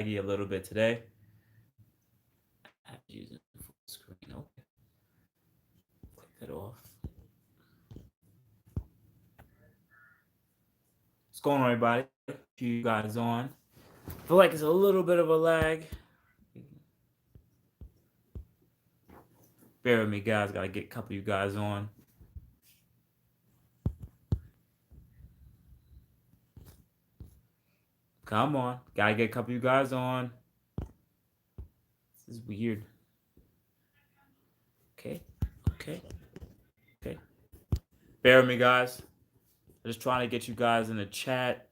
laggy a little bit today. Using full screen. Okay. Click that off. What's going on, everybody? You guys on? I feel like it's a little bit of a lag. Bear with me, guys. Gotta get a couple of you guys on. Come on. Gotta get a couple of you guys on. This is weird. Okay. Okay. Okay. Bear with me, guys. I'm just trying to get you guys in the chat.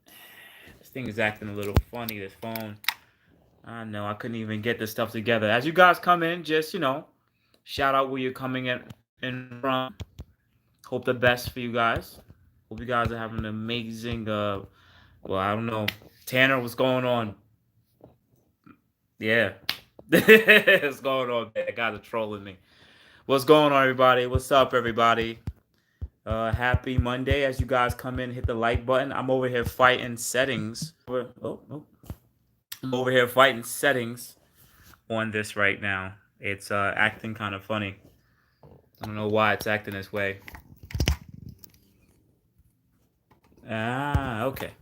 This thing is acting a little funny, this phone. I know, I couldn't even get this stuff together. As you guys come in, just, shout out where you're coming in from. Hope the best for you guys. Hope you guys are having an amazing, well, I don't know. Tanner, what's going on? Yeah. What's going on, man? Guys are trolling me. What's going on, everybody? What's up, everybody? Happy Monday. As you guys come in, hit the like button. I'm over here fighting settings. I'm over here fighting settings on this right now. It's acting kind of funny. I don't know why it's acting this way. Okay.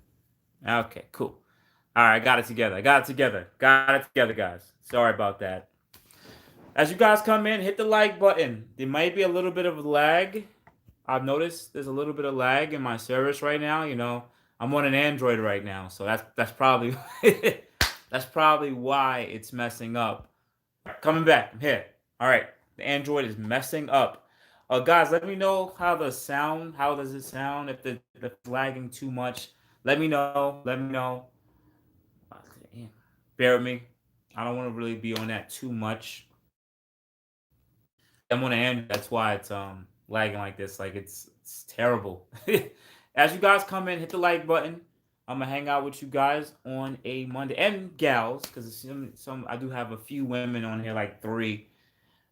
Okay, cool. All right, got it together. Got it together, guys. Sorry about that. As you guys come in, hit the like button. There might be a little bit of lag. I've noticed there's a little bit of lag in my service right now. I'm on an Android right now, so that's probably that's probably why it's messing up. Coming back, I'm here. All right, the Android is messing up. Guys, let me know how does it sound? If it's lagging too much, let me know. Let me know. Bear with me. I don't want to really be on that too much. I'm on an Android. That's why it's lagging like this. Like it's terrible. As you guys come in, hit the like button. I'm gonna hang out with you guys on a Monday, and gals, because some I do have a few women on here, like 3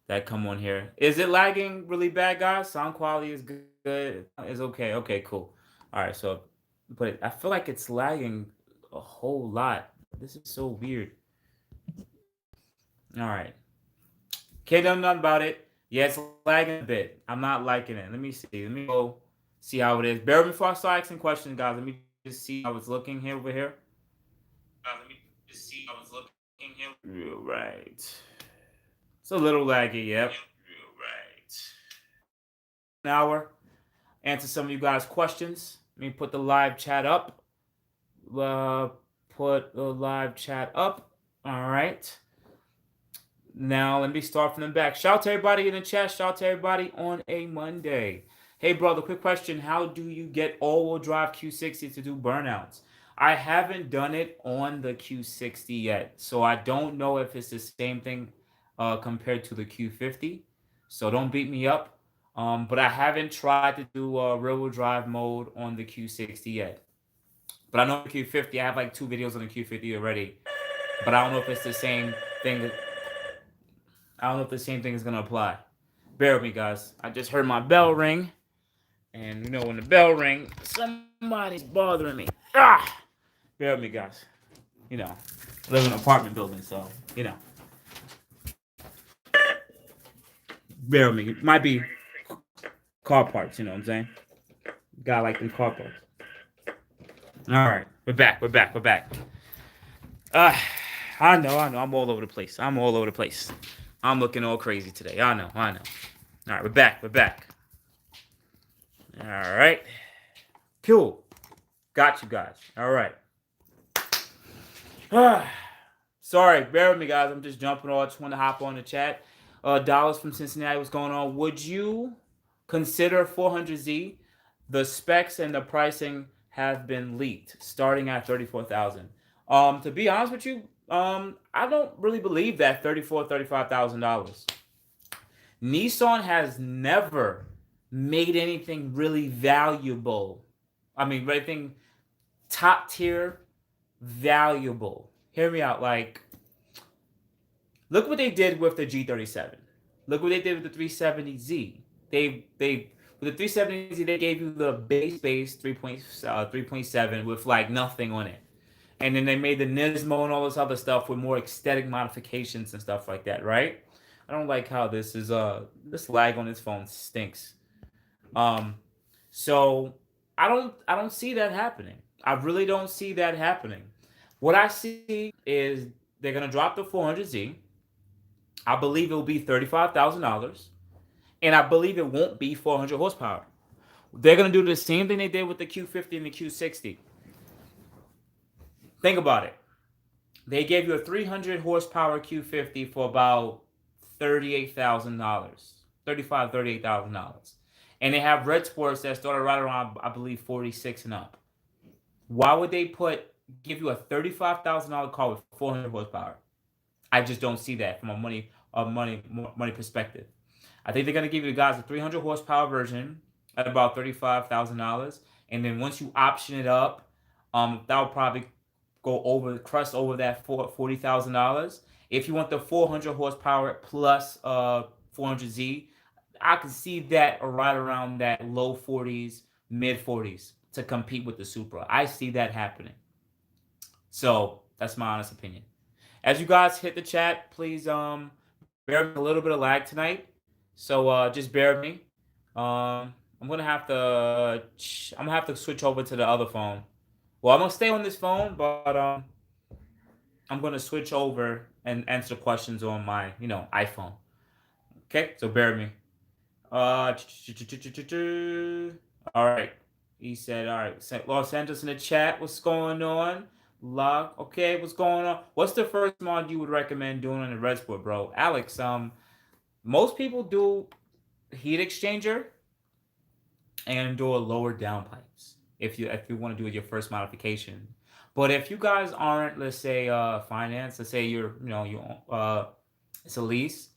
that come on here. Is it lagging really bad, guys? Sound quality is good. It's okay. Okay, cool. All right, so, but I feel like it's lagging a whole lot. This is so weird. All right. Can't do nothing about it. Yeah, it's lagging a bit. I'm not liking it. Let me see. Let me go see how it is. Bear with me before I start asking questions, guys. Let me just see how it's looking here over here. Let me just see how it's looking here. Right. It's a little laggy, yep. Right. An hour. Answer some of you guys' questions. Let me put the live chat up. Put the live chat up. All right. Now, let me start from the back. Shout out to everybody in the chat. Shout out to everybody on a Monday. Hey, brother, quick question. How do you get all-wheel drive Q60 to do burnouts? I haven't done it on the Q60 yet, so I don't know if it's the same thing compared to the Q50. So don't beat me up. But I haven't tried to do rear-wheel drive mode on the Q60 yet. But I know the Q50. I have like 2 videos on the Q50 already. But I don't know if it's the same thing. I don't know if the same thing is going to apply. Bear with me, guys. I just heard my bell ring. And when the bell rings, somebody's bothering me. Bear with me, guys. I live in an apartment building, so, Bear with me. It might be car parts, you know what I'm saying? Guy like them car parts. All right. We're back. I know. I'm all over the place. I'm looking all crazy today. I know. All right, we're back. All right. Cool. Got you guys. All right. Sorry, bear with me, guys. I'm just jumping on. I just want to hop on the chat. Dollars from Cincinnati, what's going on? Would you consider 400Z? The specs and the pricing have been leaked, starting at $34,000. To be honest with you, I don't really believe that $35,000. Nissan has never made anything really valuable. I mean, anything top tier valuable. Hear me out. Like, look what they did with the G37. Look what they did with the 370Z. With the 370Z, they gave you the base 3.7 with like nothing on it. And then they made the Nismo and all this other stuff with more aesthetic modifications and stuff like that, right? I don't like how this lag on this phone stinks. Um, so I don't see that happening. I really don't see that happening. What I see is they're gonna drop the 400Z. I believe it will be $35,000, and I believe it won't be 400 horsepower. They're gonna do the same thing they did with the Q50 and the Q60. Think about it. They gave you a 300 horsepower Q50 for about $38,000, $38,000, and they have Red Sports that started right around, I believe, 46 and up. Why would they give you a $35,000 car with 400 horsepower? I just don't see that from a money perspective. I think they're gonna give you guys a 300 horsepower version at about $35,000, and then once you option it up, that'll probably crust over that $40,000. If you want the 400 horsepower plus 400Z, I can see that right around that low 40s, mid 40s to compete with the Supra. I see that happening. So that's my honest opinion. As you guys hit the chat, please bear with a little bit of lag tonight. So just bear with me. I'm gonna have to switch over to the other phone. Well, I'm gonna stay on this phone, but I'm gonna switch over and answer questions on my iPhone. Okay, so bear with me. All right. He said, all right, Los Angeles in the chat. What's going on? Lock. Okay, what's going on? What's the first mod you would recommend doing on the Red Sport, bro? Alex, most people do heat exchanger and do a lower downpipes if you want to do your first modification. But if you guys aren't, let's say, finance, let's say it's a lease.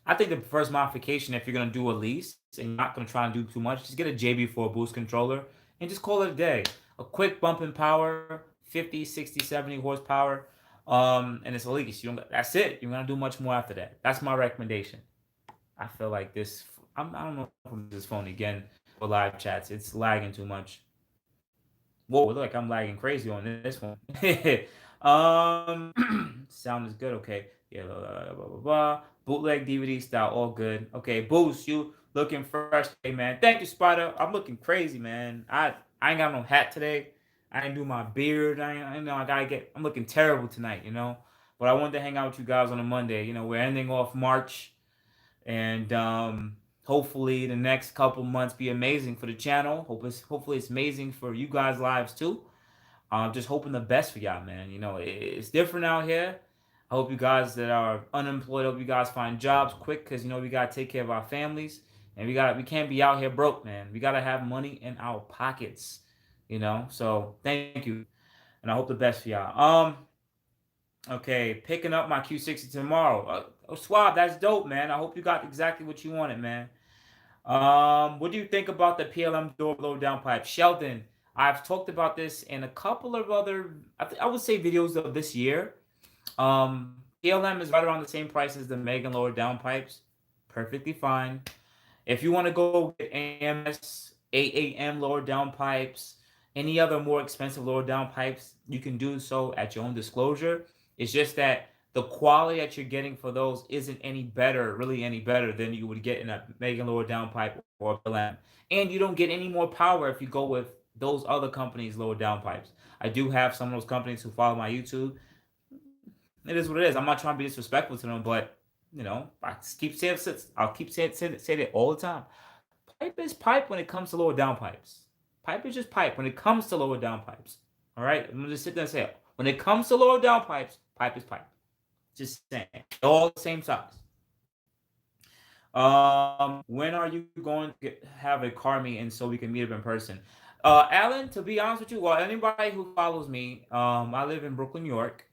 I think the first modification, if you're gonna do a lease and you're not gonna try and do too much, just get a JB4 boost controller and just call it a day. A quick bump in power, 50, 60, 70 horsepower, and it's a lease. That's it. You're gonna do much more after that. That's my recommendation. I feel like this. I don't know if I'm this phone again for live chats. It's lagging too much. Whoa, look like I'm lagging crazy on this one. Sound is good. Okay. Yeah. Blah, blah, blah, blah. Bootleg DVD style, all good. Okay, Boost, you looking fresh, hey man. Thank you, Spider. I'm looking crazy, man. I ain't got no hat today. I didn't do my beard. I'm looking terrible tonight, But I wanted to hang out with you guys on a Monday. We're ending off March, and hopefully the next couple months be amazing for the channel. Hopefully it's amazing for you guys' lives too. Just hoping the best for y'all, man. It's different out here. I hope you guys that are unemployed, hope you guys find jobs quick, because we gotta take care of our families, and we can't be out here broke, man. We gotta have money in our pockets, So thank you, and I hope the best for y'all. Okay, picking up my Q60 tomorrow. Swab, that's dope, man. I hope you got exactly what you wanted, man. What do you think about the PLM door blow downpipe? Sheldon, I've talked about this in a couple of other, I would say, videos of this year. PLM is right around the same price as the Megan lower downpipes. Perfectly fine. If you want to go get AMS, AAM lower downpipes, any other more expensive lower downpipes, you can do so at your own disclosure. It's just that the quality that you're getting for those isn't really any better than you would get in a Megan lower downpipe or PLM. And you don't get any more power if you go with those other companies' lower downpipes. I do have some of those companies who follow my YouTube. It is what it is. I'm not trying to be disrespectful to them, but I'll keep saying it all the time. Pipe is pipe when it comes to lower downpipes. Pipe is just pipe when it comes to lower downpipes. All right, I'm gonna just sit there and say it. When it comes to lower downpipes, pipe is pipe. Just saying, they're all the same size. When are you going to have a car meeting so we can meet up in person? Alan, to be honest with you, well, anybody who follows me, I live in Brooklyn, New York.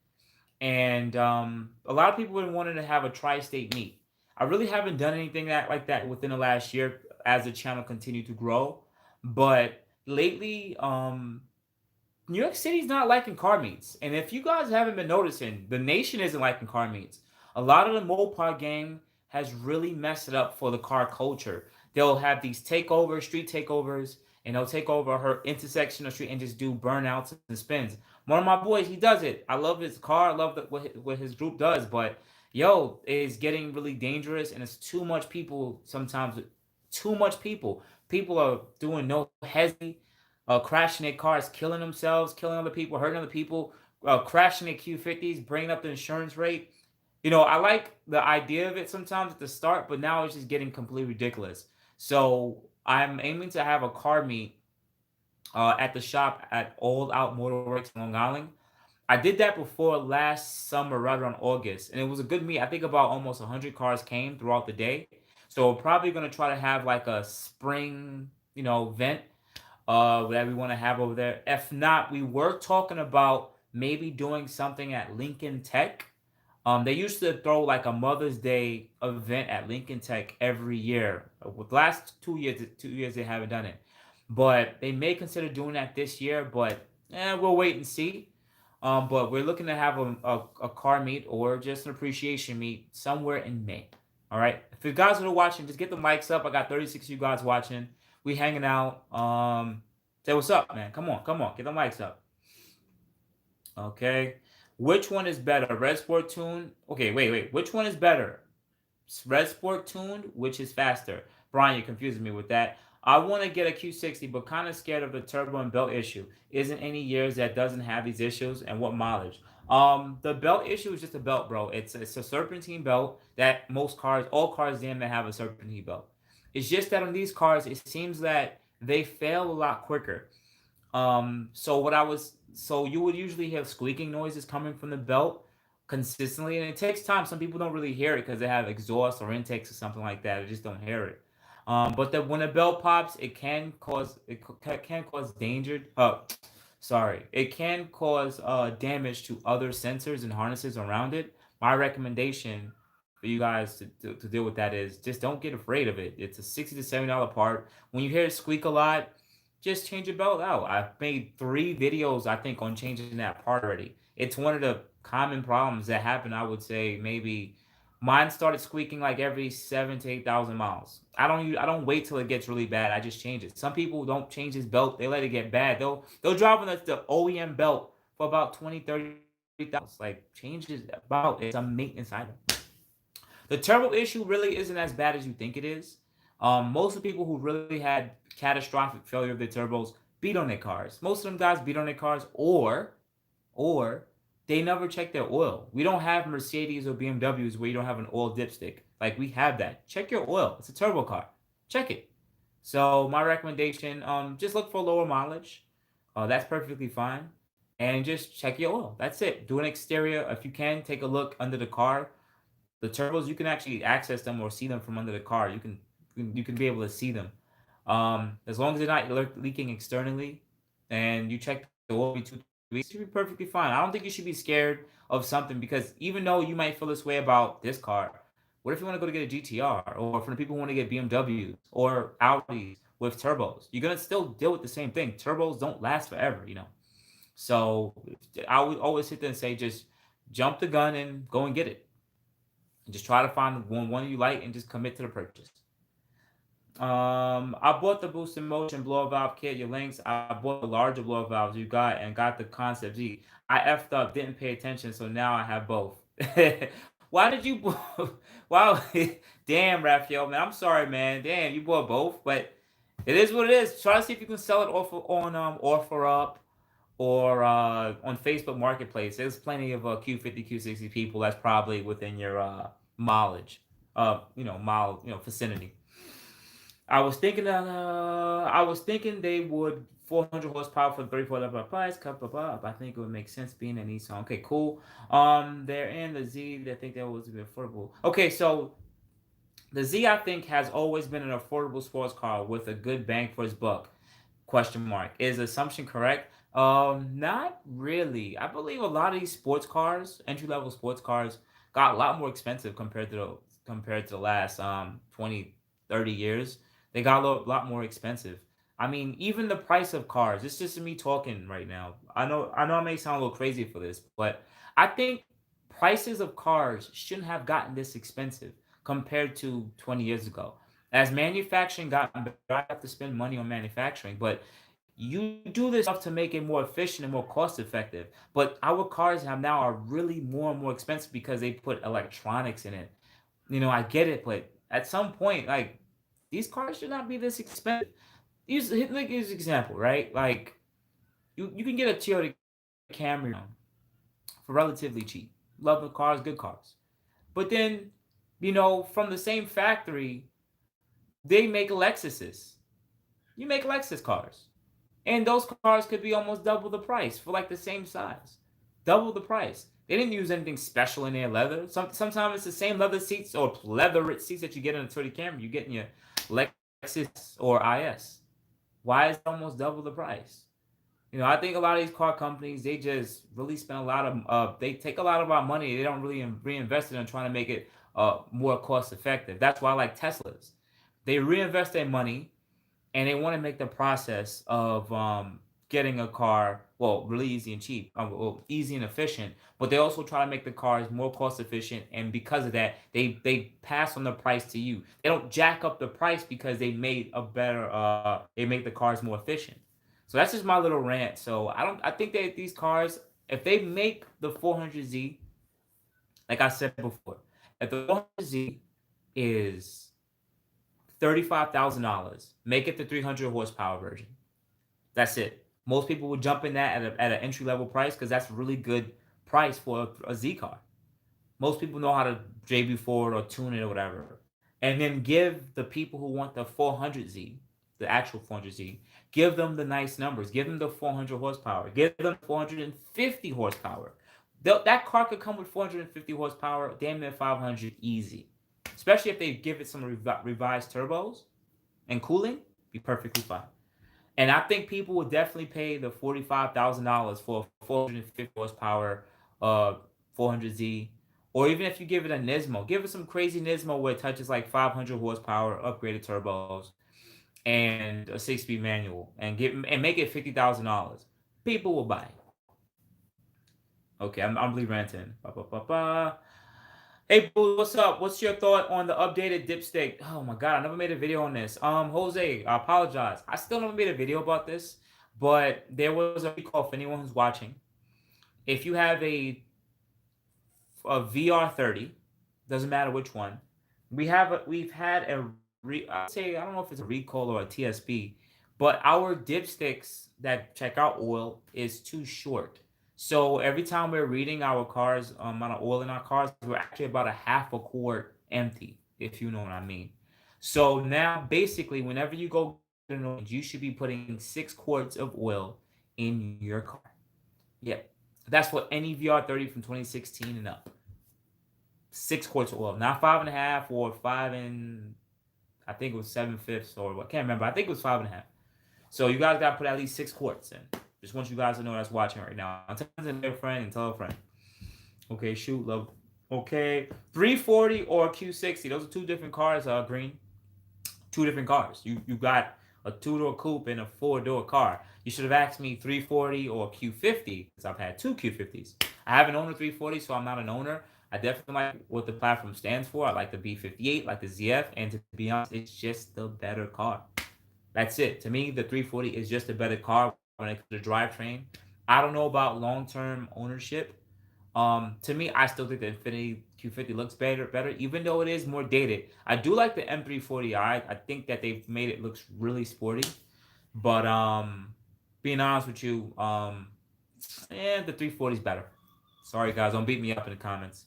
And a lot of people have been wanting to have a tri-state meet. I really haven't done anything like that within the last year as the channel continued to grow. But lately, New York City's not liking car meets. And if you guys haven't been noticing, the nation isn't liking car meets. A lot of the Mopar gang has really messed it up for the car culture. They'll have these street takeovers, and they'll take over her intersection of street and just do burnouts and spins. One of my boys, he does it. I love his car. I love what his group does. But yo, it's getting really dangerous, and it's too much people. Sometimes too much people. People are doing no hesitation, crashing their cars, killing themselves, killing other people, hurting other people, crashing their Q50s, bringing up the insurance rate. I like the idea of it sometimes at the start, but now it's just getting completely ridiculous. So I'm aiming to have a car meet at the shop at All Out Motorworks in Long Island. I did that before last summer, right around August, and it was a good meet. I think about almost 100 cars came throughout the day. So we're probably gonna try to have like a spring, event that we want to have over there. If not, we were talking about maybe doing something at Lincoln Tech. They used to throw like a Mother's Day event at Lincoln Tech every year. With the last 2 years they haven't done it, but they may consider doing that this year. But we'll wait and see. But we're looking to have a car meet or just an appreciation meet somewhere in May. All right. If you guys are watching, just get the mics up. I got 36 of you guys watching. We hanging out. Say what's up, man. Come on. Get the mics up. Okay. Which one is better? Red Sport tune? Okay, wait. Which one is better? Red Sport tuned, which is faster? Brian, you're confusing me with that. I want to get a Q60, but kind of scared of the turbo and belt issue. Isn't any years that doesn't have these issues, and what mileage? The belt issue is just a belt, bro. It's a serpentine belt that all cars damn near have a serpentine belt. It's just that on these cars, it seems that they fail a lot quicker. So you would usually have squeaking noises coming from the belt consistently, and it takes time. Some people don't really hear it because they have exhaust or intakes or something like that. They just don't hear it. But when the belt pops, it can cause danger. Sorry, it can cause damage to other sensors and harnesses around it. My recommendation for you guys to deal with that is just don't get afraid of it. It's a $60 to $70 part. When you hear it squeak a lot, just change your belt out. I've made 3 videos, I think, on changing that part already. It's one of the common problems that happen. I would say maybe mine started squeaking like every 7 to 8 thousand miles. I don't wait till it gets really bad. I just change it. Some people don't change his belt. They let it get bad. They'll drive on the OEM belt for about 20, 30,000. Like change his belt. It's a maintenance item. The turbo issue really isn't as bad as you think it is. Most of the people who really had catastrophic failure of their turbos beat on their cars. Most of them guys beat on their cars, or they never check their oil. We don't have Mercedes or BMWs where you don't have an oil dipstick. Like we have that. Check your oil. It's a turbo car. Check it. So my recommendation, just look for lower mileage. That's perfectly fine. And just check your oil. That's it. Do an exterior. If you can, take a look under the car. The turbos, you can actually access them or see them from under the car. You can be able to see them. As long as they're not leaking externally, and you check the oil every 2 weeks, you should be perfectly fine. I don't think you should be scared of something because even though you might feel this way about this car, what if you want to go to get a GTR, or for the people who want to get BMWs or Audis with turbos? You're gonna still deal with the same thing. Turbos don't last forever. So I would always sit there and say, just jump the gun and go and get it. Just try to find one you like and just commit to the purchase. I bought the boostinmotion blower valve kit. Your links. I bought the larger blower valves you got and got the concept G. I effed up, didn't pay attention, so now I have both. Why did you? Wow, damn, Raphael, man. I'm sorry, man. Damn, you bought both, but it is what it is. Try to see if you can sell it on OfferUp or on Facebook Marketplace. There's plenty of Q50, Q60 people that's probably within your mileage, vicinity. I was thinking they would 400 horsepower for the 34 price. I think it would make sense being a Nissan. Okay, cool. They're in the Z. I think that was a bit affordable. Okay, so the Z I think has always been an affordable sports car with a good bang for its buck. Question mark. Is the assumption correct? Not really. I believe a lot of these sports cars, entry level sports cars, got a lot more expensive compared to the last 20, 30 years. They got a lot more expensive. I mean, even the price of cars. It's just me talking right now. I know I may sound a little crazy for this, but I think prices of cars shouldn't have gotten this expensive compared to 20 years ago. As manufacturing got better, I have to spend money on manufacturing, but You do this stuff to make it more efficient and more cost effective. But our cars have now are really more and more expensive because they put electronics in it. I get it, but at some point, like these cars should not be this expensive. Like use example, right? Like you can get a Toyota Camry for relatively cheap. Love the cars, good cars. But then, from the same factory, they make Lexuses. You make Lexus cars. And those cars could be almost double the price for like the same size. Double the price. They didn't use anything special in their leather. Sometimes it's the same leather seats or leather seats that you get in a Toyota Camry. You get in your Lexus or IS. Why is it almost double the price? I think a lot of these car companies, they just really spend a lot of, they take a lot of our money. They don't really reinvest it in trying to make it more cost effective. That's why I like Teslas. They reinvest their money and they want to make the process of getting a car really easy and cheap, easy and efficient. But they also try to make the cars more cost efficient, and because of that, they pass on the price to you. They don't jack up the price because they made a better they make the cars more efficient. So that's just my little rant. So I think that these cars, if they make the 400Z, like I said before, if the 400Z is $35,000. Make it the 300 horsepower version. That's it. Most people would jump in that at an entry level price because that's a really good price for a Z car. Most people know how to JB Ford or tune it or whatever. And then give the people who want the 400Z, the actual 400Z, give them the nice numbers. Give them the 400 horsepower. Give them 450 horsepower. That car could come with 450 horsepower, damn near 500 easy. Especially if they give it some revised turbos and cooling, be perfectly fine. And I think people would definitely pay the $45,000 for a 450 horsepower 400Z. Or even if you give it a Nismo, give it some crazy Nismo where it touches like 500 horsepower, upgraded turbos, and a 6-speed manual, and make it $50,000. People will buy it. Okay, I'm really ranting. Ba, ba, ba, ba. Hey, Boo, what's up? What's your thought on the updated dipstick? Oh my god, I never made a video on this. Jose, I apologize. I still never made a video about this, but there was a recall for anyone who's watching. If you have a VR30, doesn't matter which one, we've had I say I don't know if it's a recall or a TSP, but our dipsticks that check out oil is too short. So every time we're reading our cars, amount of oil in our cars, we're actually about a half a quart empty, if you know what I mean. So now, basically, whenever you go get an oil, you should be putting 6 quarts of oil in your car. Yeah, that's for any VR30 from 2016 and up. 6 quarts of oil, not 5.5 or 5 and I think it was 7/5 or I can't remember. I think it was 5.5. So you guys gotta put at least 6 quarts in. Just want you guys to know that's watching right now. Tell a friend and tell a friend. Okay, shoot, love. Okay, 340 or Q60. Those are two different cars. Green. Two different cars. You got a 2-door coupe and a 4-door car. You should have asked me 340 or Q50 because I've had two Q50s. I haven't owned a 340, so I'm not an owner. I definitely like what the platform stands for. I like the B58, like the ZF, and to be honest, it's just the better car. That's it. To me, the 340 is just a better car when it comes to drivetrain. I don't know about long-term ownership. To me, I still think the Infiniti Q50 looks better, even though it is more dated. I do like the M340i. I think that they've made it looks really sporty. But being honest with you, the 340 is better. Sorry guys, don't beat me up in the comments.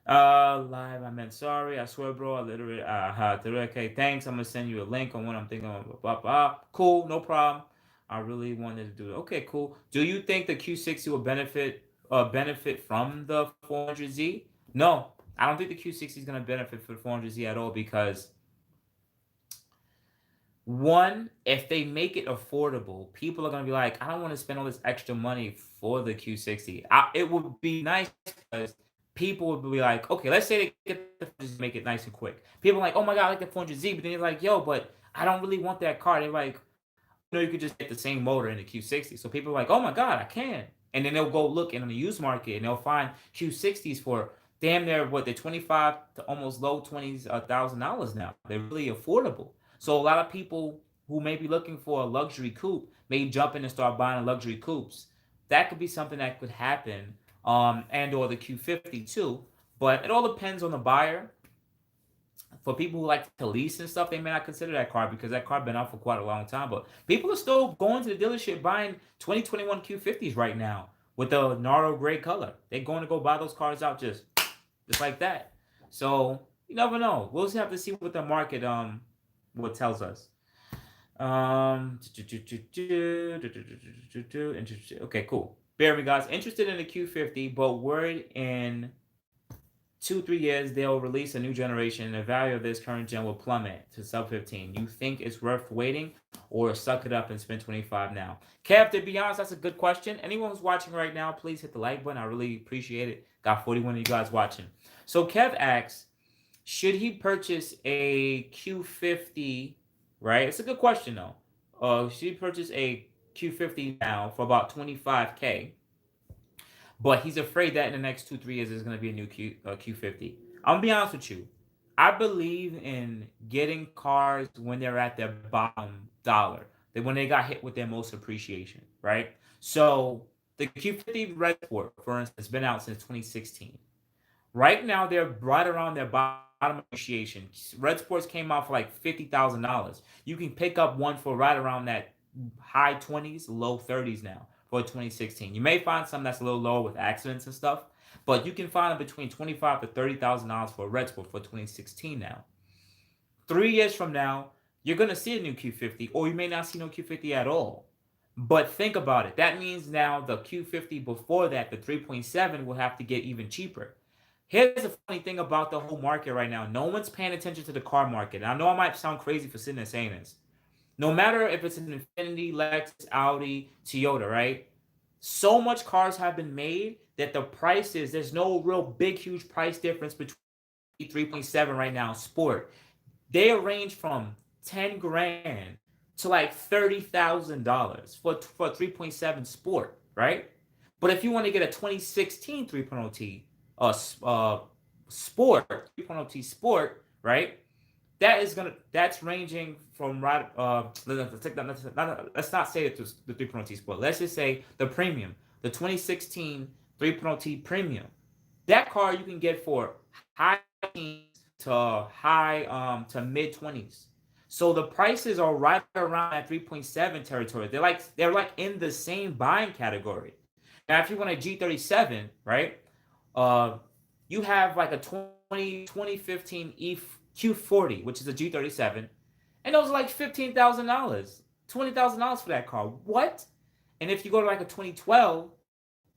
Live, I meant sorry. I swear, bro. I literally, okay, thanks. I'm gonna send you a link on what I'm thinking of. Cool, no problem. I really wanted to do it. Okay, cool. Do you think the Q60 will benefit from the 400Z? No, I don't think the Q60 is gonna benefit from the 400Z at all because one, if they make it affordable, people are gonna be like, I don't want to spend all this extra money for the Q60. It would be nice because people would be like, okay, let's say they get the make it nice and quick. People are like, oh my god, I like the 400Z, but then you're like, yo, but I don't really want that car. They're like, you could just get the same motor in the Q60. So people are like, oh my god, I can. And then they'll go look in the used market and they'll find Q60s for damn near what they're 25 to almost low 20s $1,000 now. They're really affordable. So a lot of people who may be looking for a luxury coupe may jump in and start buying luxury coupes. That could be something that could happen, and or the Q50 too. But it all depends on the buyer. For people who like to lease and stuff, they may not consider that car because that car been out for quite a long time. But people are still going to the dealership buying 2021 Q50s right now with the narrow gray color. They're going to go buy those cars out just like that. So you never know. We'll just have to see what the market what tells us. Okay, cool. Bear me, guys. Interested in the Q50, but worried in 2-3 years they'll release a new generation and the value of this current gen will plummet to sub 15. You think it's worth waiting or suck it up and spend 25 now? Kev, to be honest, that's a good question. Anyone who's watching right now, please hit the like button. I really appreciate it. Got 41 of you guys watching. So Kev asks, should he purchase a Q50, right? It's a good question though. Should he purchase a Q50 now for about 25K? But he's afraid that in the next 2-3 years there's going to be a new Q50. I'm gonna be honest with you. I believe in getting cars when they're at their bottom dollar, when they got hit with their most appreciation, right? So the Q50 Red Sport, for instance, has been out since 2016. Right now they're right around their bottom appreciation. Red Sports came out for like $50,000. You can pick up one for right around that high 20s, low 30s now for 2016. You may find some that's a little lower with accidents and stuff, but you can find them between $25,000 to $30,000 for a Red Sport for 2016 now. 3 years from now, you're gonna see a new Q50, or you may not see no Q50 at all. But think about it. That means now the Q50 before that, the 3.7, will have to get even cheaper. Here's the funny thing about the whole market right now. No one's paying attention to the car market. And I know I might sound crazy for sitting there saying this. No matter if it's an Infiniti, Lexus, Audi, Toyota, right? So much cars have been made that the prices, there's no real big, huge price difference between 3.7 right now, Sport. They range from 10 grand to like $30,000 for 3.7 Sport, right? But if you want to get a 2016 3.0T Sport, 3.0T Sport, right? That's ranging from right. Let's not say it to the 3.0T Sport. Let's just say the premium, the 2016 3.0T Premium. That car you can get for high teens to mid 20s. So the prices are right around that 3.7 territory. They're like in the same buying category. Now, if you want a G37, right? You have like a 2015 Q40, which is a G37, and those are like $15,000, $20,000 for that car. What? And if you go to like a 2012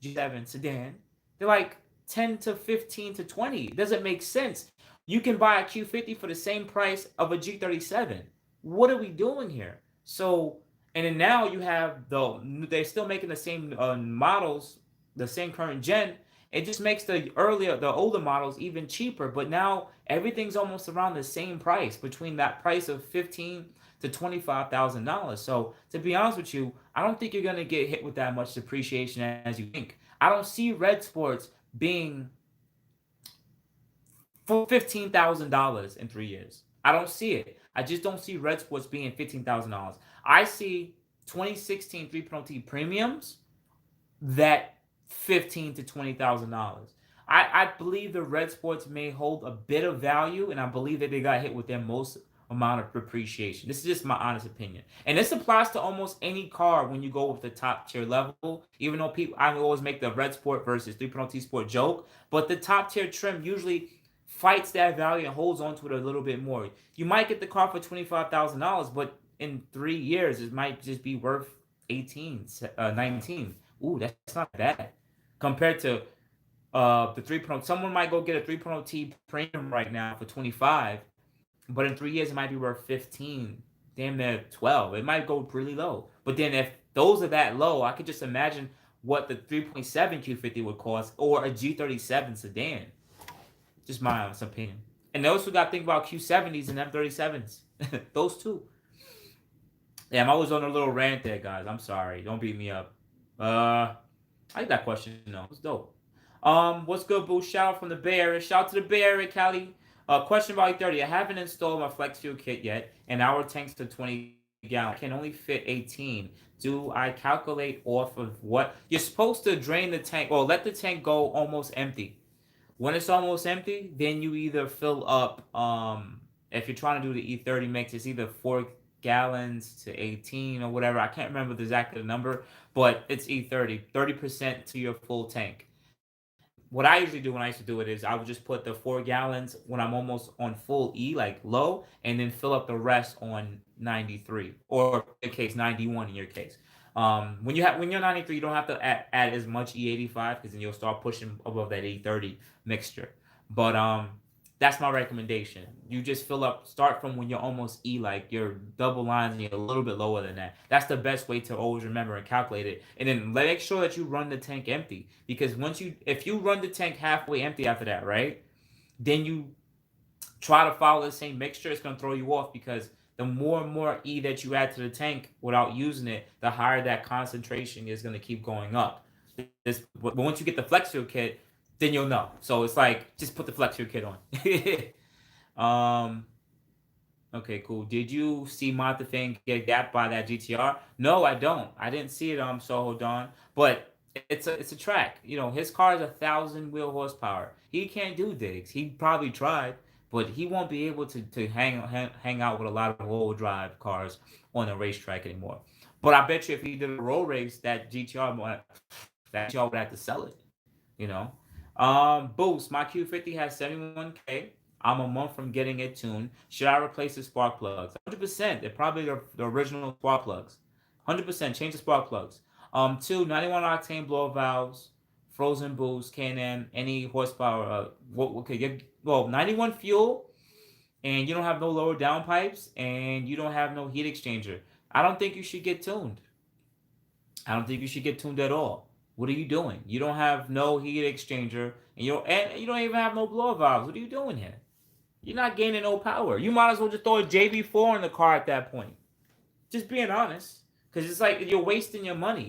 G7 sedan, they're like 10 to 15 to 20. It doesn't make sense. You can buy a Q50 for the same price of a G37. What are we doing here? So, and then now you have they're still making the same models, the same current gen. It just makes the older models even cheaper. But now everything's almost around the same price, between that price of $15,000 to $25,000. So to be honest with you, I don't think you're gonna get hit with that much depreciation as you think. I don't see Red Sports being for $15,000 in 3 years. I don't see it. I just don't see Red Sports being $15,000. I see 2016 3.0T premiums that $15,000 to $20,000. I believe the Red Sports may hold a bit of value, and I believe that they got hit with their most amount of depreciation. This is just my honest opinion, and this applies to almost any car when you go with the top tier level. Even though I always make the Red Sport versus 3.0T Sport joke, but the top tier trim usually fights that value and holds on to it a little bit more. You might get the car for $25,000, but in 3 years it might just be worth 18, 19. Ooh, that's not bad compared to the 3.0. Someone might go get a 3.0T premium right now for 25, but in 3 years it might be worth 15, damn near 12. It might go really low. But then if those are that low, I could just imagine what the 3.7 Q50 would cost, or a G37 sedan. Just my honest opinion. And those who got to think about Q70s and M37s. Those two. Yeah, I'm always on a little rant there, guys. I'm sorry. Don't beat me up. I like that question, though. It's dope. What's good, boo? Shout out from the Bay Area. Shout out to the Bay Area, Cali. Question about E30. I haven't installed my flex fuel kit yet, and our tanks to 20 gallon. I can only fit 18. Do I calculate off of what? You're supposed to drain the tank or let the tank go almost empty. When it's almost empty, then you either fill up. If you're trying to do the E30 mix, it's either 4 gallons to 18 or whatever. I can't remember exactly the number, but it's E30, 30% to your full tank. What I usually do when I used to do it is I would just put the 4 gallons when I'm almost on full E, like low, and then fill up the rest on 93, or in your case 91 in your case. When you're 93, you don't have to add as much E85 because then you'll start pushing above that E30 mixture. But that's my recommendation. You just fill up, start from when you're almost E, like your double lines, and you're a little bit lower than that. That's the best way to always remember and calculate it. And then make sure that you run the tank empty, because if you run the tank halfway empty after that, right? Then you try to follow the same mixture, it's going to throw you off, because the more and more E that you add to the tank without using it, the higher that concentration is going to keep going up. But once you get the flex fuel kit, then you'll know. So it's like, just put the flex fuel kit on. Okay, cool. Did you see Martha Fang get gapped by that GTR? No, I don't. I didn't see it. Soho Don, but it's a track. You know, his car is 1,000 wheel horsepower. He can't do digs. He probably tried, but he won't be able to hang out with a lot of all drive cars on a racetrack anymore. But I bet you if he did a road race, that GTR would have to sell it. You know. Boost. My Q50 has 71K. I'm a month from getting it tuned. Should I replace the spark plugs? 100%. They're probably the original spark plugs. 100%. Change the spark plugs. Two, 91 octane blower valves, frozen boost, K&N, any horsepower. Okay, well, 91 fuel, and you don't have no lower downpipes, and you don't have no heat exchanger. I don't think you should get tuned. I don't think you should get tuned at all. What are you doing? You don't have no heat exchanger, and you don't even have no blower valves. What are you doing here? You're not gaining no power. You might as well just throw a JB4 in the car at that point. Just being honest. Because it's like you're wasting your money.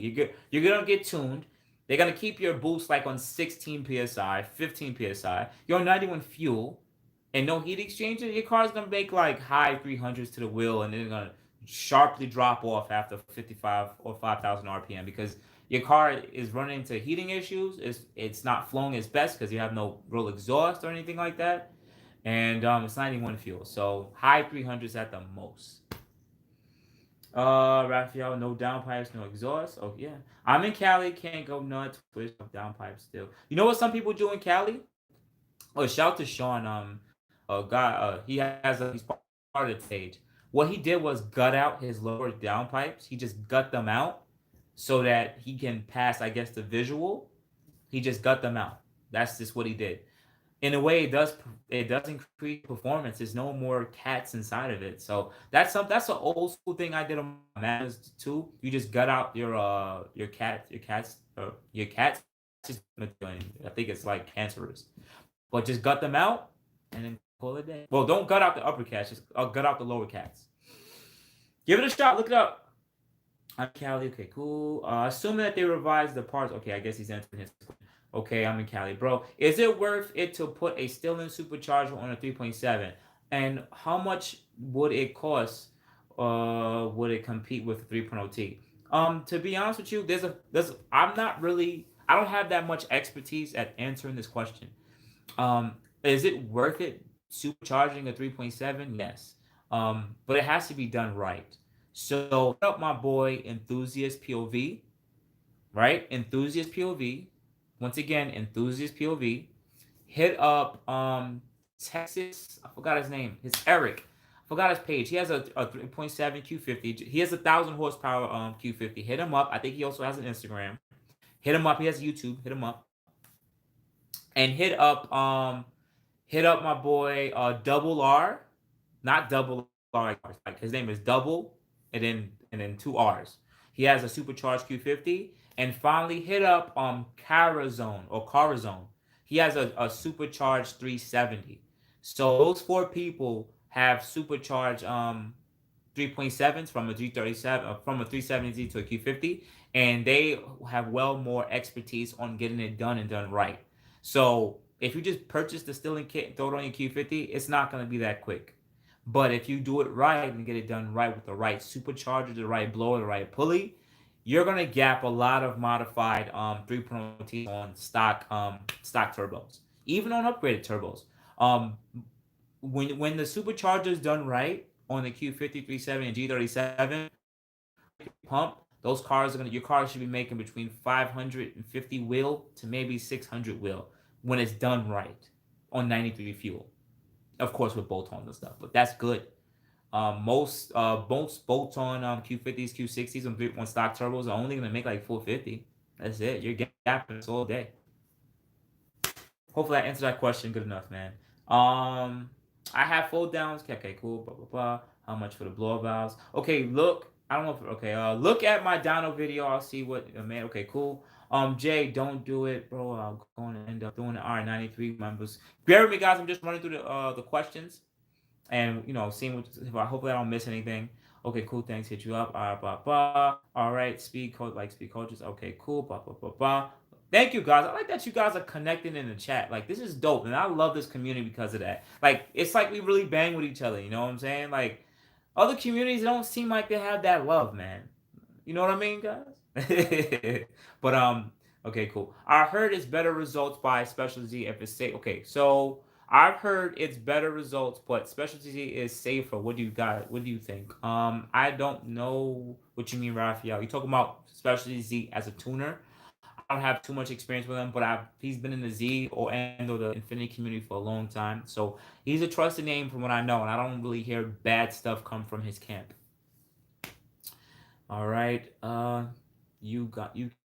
You're going to get tuned. They're going to keep your boost like on 16 PSI, 15 PSI. You're on 91 fuel and no heat exchanger. Your car's going to make like high 300s to the wheel, and then it's going to sharply drop off after 55 or 5,000 RPM, because your car is running into heating issues. It's not flowing its best because you have no real exhaust or anything like that. And it's 91 fuel, so high 300s at the most. Raphael, no downpipes, no exhaust. Oh yeah, I'm in Cali, can't go nuts with downpipes still. You know what some people do in Cali? Oh, shout to Sean. A guy. He's part of the page. What he did was gut out his lower downpipes. He just gut them out so that he can pass, I guess, the visual. He just gut them out. That's just what he did. In a way, it does increase performance. There's no more cats inside of it. So that's an old school thing I did on my Matters too. You just gut out your cats. I think it's like cancerous, but just gut them out and then call it a day. Well, don't gut out the upper cats. Just gut out the lower cats. Give it a shot. Look it up. I'm Cali. Okay, cool. Assuming that they revised the parts. Okay, I guess he's answering his. Okay, I'm in Cali, bro. Is it worth it to put a STILLEN supercharger on a 3.7? And how much would it cost? Would it compete with the 3.0T? To be honest with you, I don't have that much expertise at answering this question. Is it worth it supercharging a 3.7? Yes. But it has to be done right. So, help my boy Enthusiast POV, right? Enthusiast POV. Once again, Enthusiast POV. Hit up Texas. I forgot his name. It's Eric. I forgot his page. He has a 3.7 Q50. He has 1,000 horsepower Q50. Hit him up. I think he also has an Instagram. Hit him up. He has YouTube. Hit him up. And hit up my boy Double R. Not Double R. Like his name is Double and then 2 R's. He has a supercharged Q50. And finally, hit up Carazone. He has a supercharged 370. So those 4 people have supercharged 3.7s from a G37 from a 370Z to a Q50, and they have well more expertise on getting it done and done right. So if you just purchase the STILLEN kit and throw it on your Q50, it's not going to be that quick. But if you do it right and get it done right with the right supercharger, the right blower, the right pulley, you're gonna gap a lot of modified 3.0T on stock turbos, even on upgraded turbos. Um, when the supercharger is done right on the Q50 37 and G37 pump, those cars are gonna your car should be making between 550 wheel to maybe 600 wheel when it's done right on 93 fuel. Of course with bolt-ons and stuff, but that's good. Most bolts on Q50s, Q60s, on stock turbos are only gonna make like 450. That's it. You're gapping this all day. Hopefully, I answered that question good enough, man. I have fold downs. Okay, cool. Blah blah blah. How much for the blow valves? Okay, look. I don't know if okay. Look at my dyno video. I'll see what man. Okay, cool. Jay, don't do it, bro. I'm going to end up doing the R93 members. Bear with me, guys. I'm just running through the questions and seeing what. Hopefully, I don't miss anything. Okay, cool. Thanks. Hit you up. All right, blah blah. All right, speed code like speed coaches. Okay, cool. Blah blah blah blah. Thank you guys. I like that you guys are connecting in the chat. Like this is dope, and I love this community because of that. Like it's like we really bang with each other. You know what I'm saying? Like other communities don't seem like they have that love, man. You know what I mean, guys? But okay, cool. I heard it's better results by Specialty if it's safe. Okay, so I've heard it's better results, but Specialty is safer. What do you got? What do you think? I don't know what you mean, Raphael. You talking about Specialty Z as a tuner? I don't have too much experience with him, but he's been in the Z or the Infinity community for a long time. So he's a trusted name from what I know, and I don't really hear bad stuff come from his camp. All right. You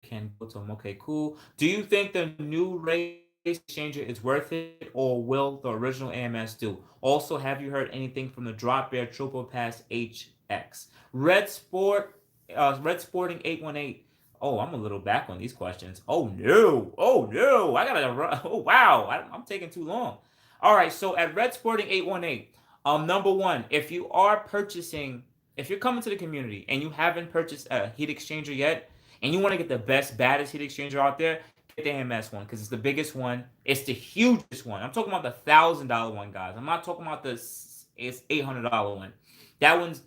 can go to him. Okay, cool. Do you think the new race changer is worth it, or will the original AMS do? Also, have you heard anything from the Drop Bear Triple Pass HX Red Sport, Red Sporting 818? Oh, I'm a little back on these questions. Oh no! Oh no! I gotta run. Oh wow! I'm taking too long. All right. So at Red Sporting 818, number one, if you're coming to the community and you haven't purchased a heat exchanger yet, and you want to get the best, baddest heat exchanger out there, get the AMS one because it's the biggest one. It's the hugest one. I'm talking about the $1,000 one, guys. I'm not talking about it's $800 one. That one's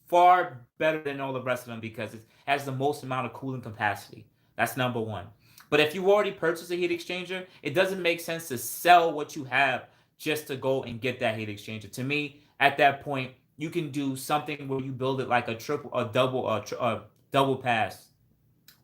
far better than all the rest of them because it has the most amount of cooling capacity. That's number one. But if you already purchased a heat exchanger, it doesn't make sense to sell what you have just to go and get that heat exchanger. To me, at that point, you can do something where you build it like a double pass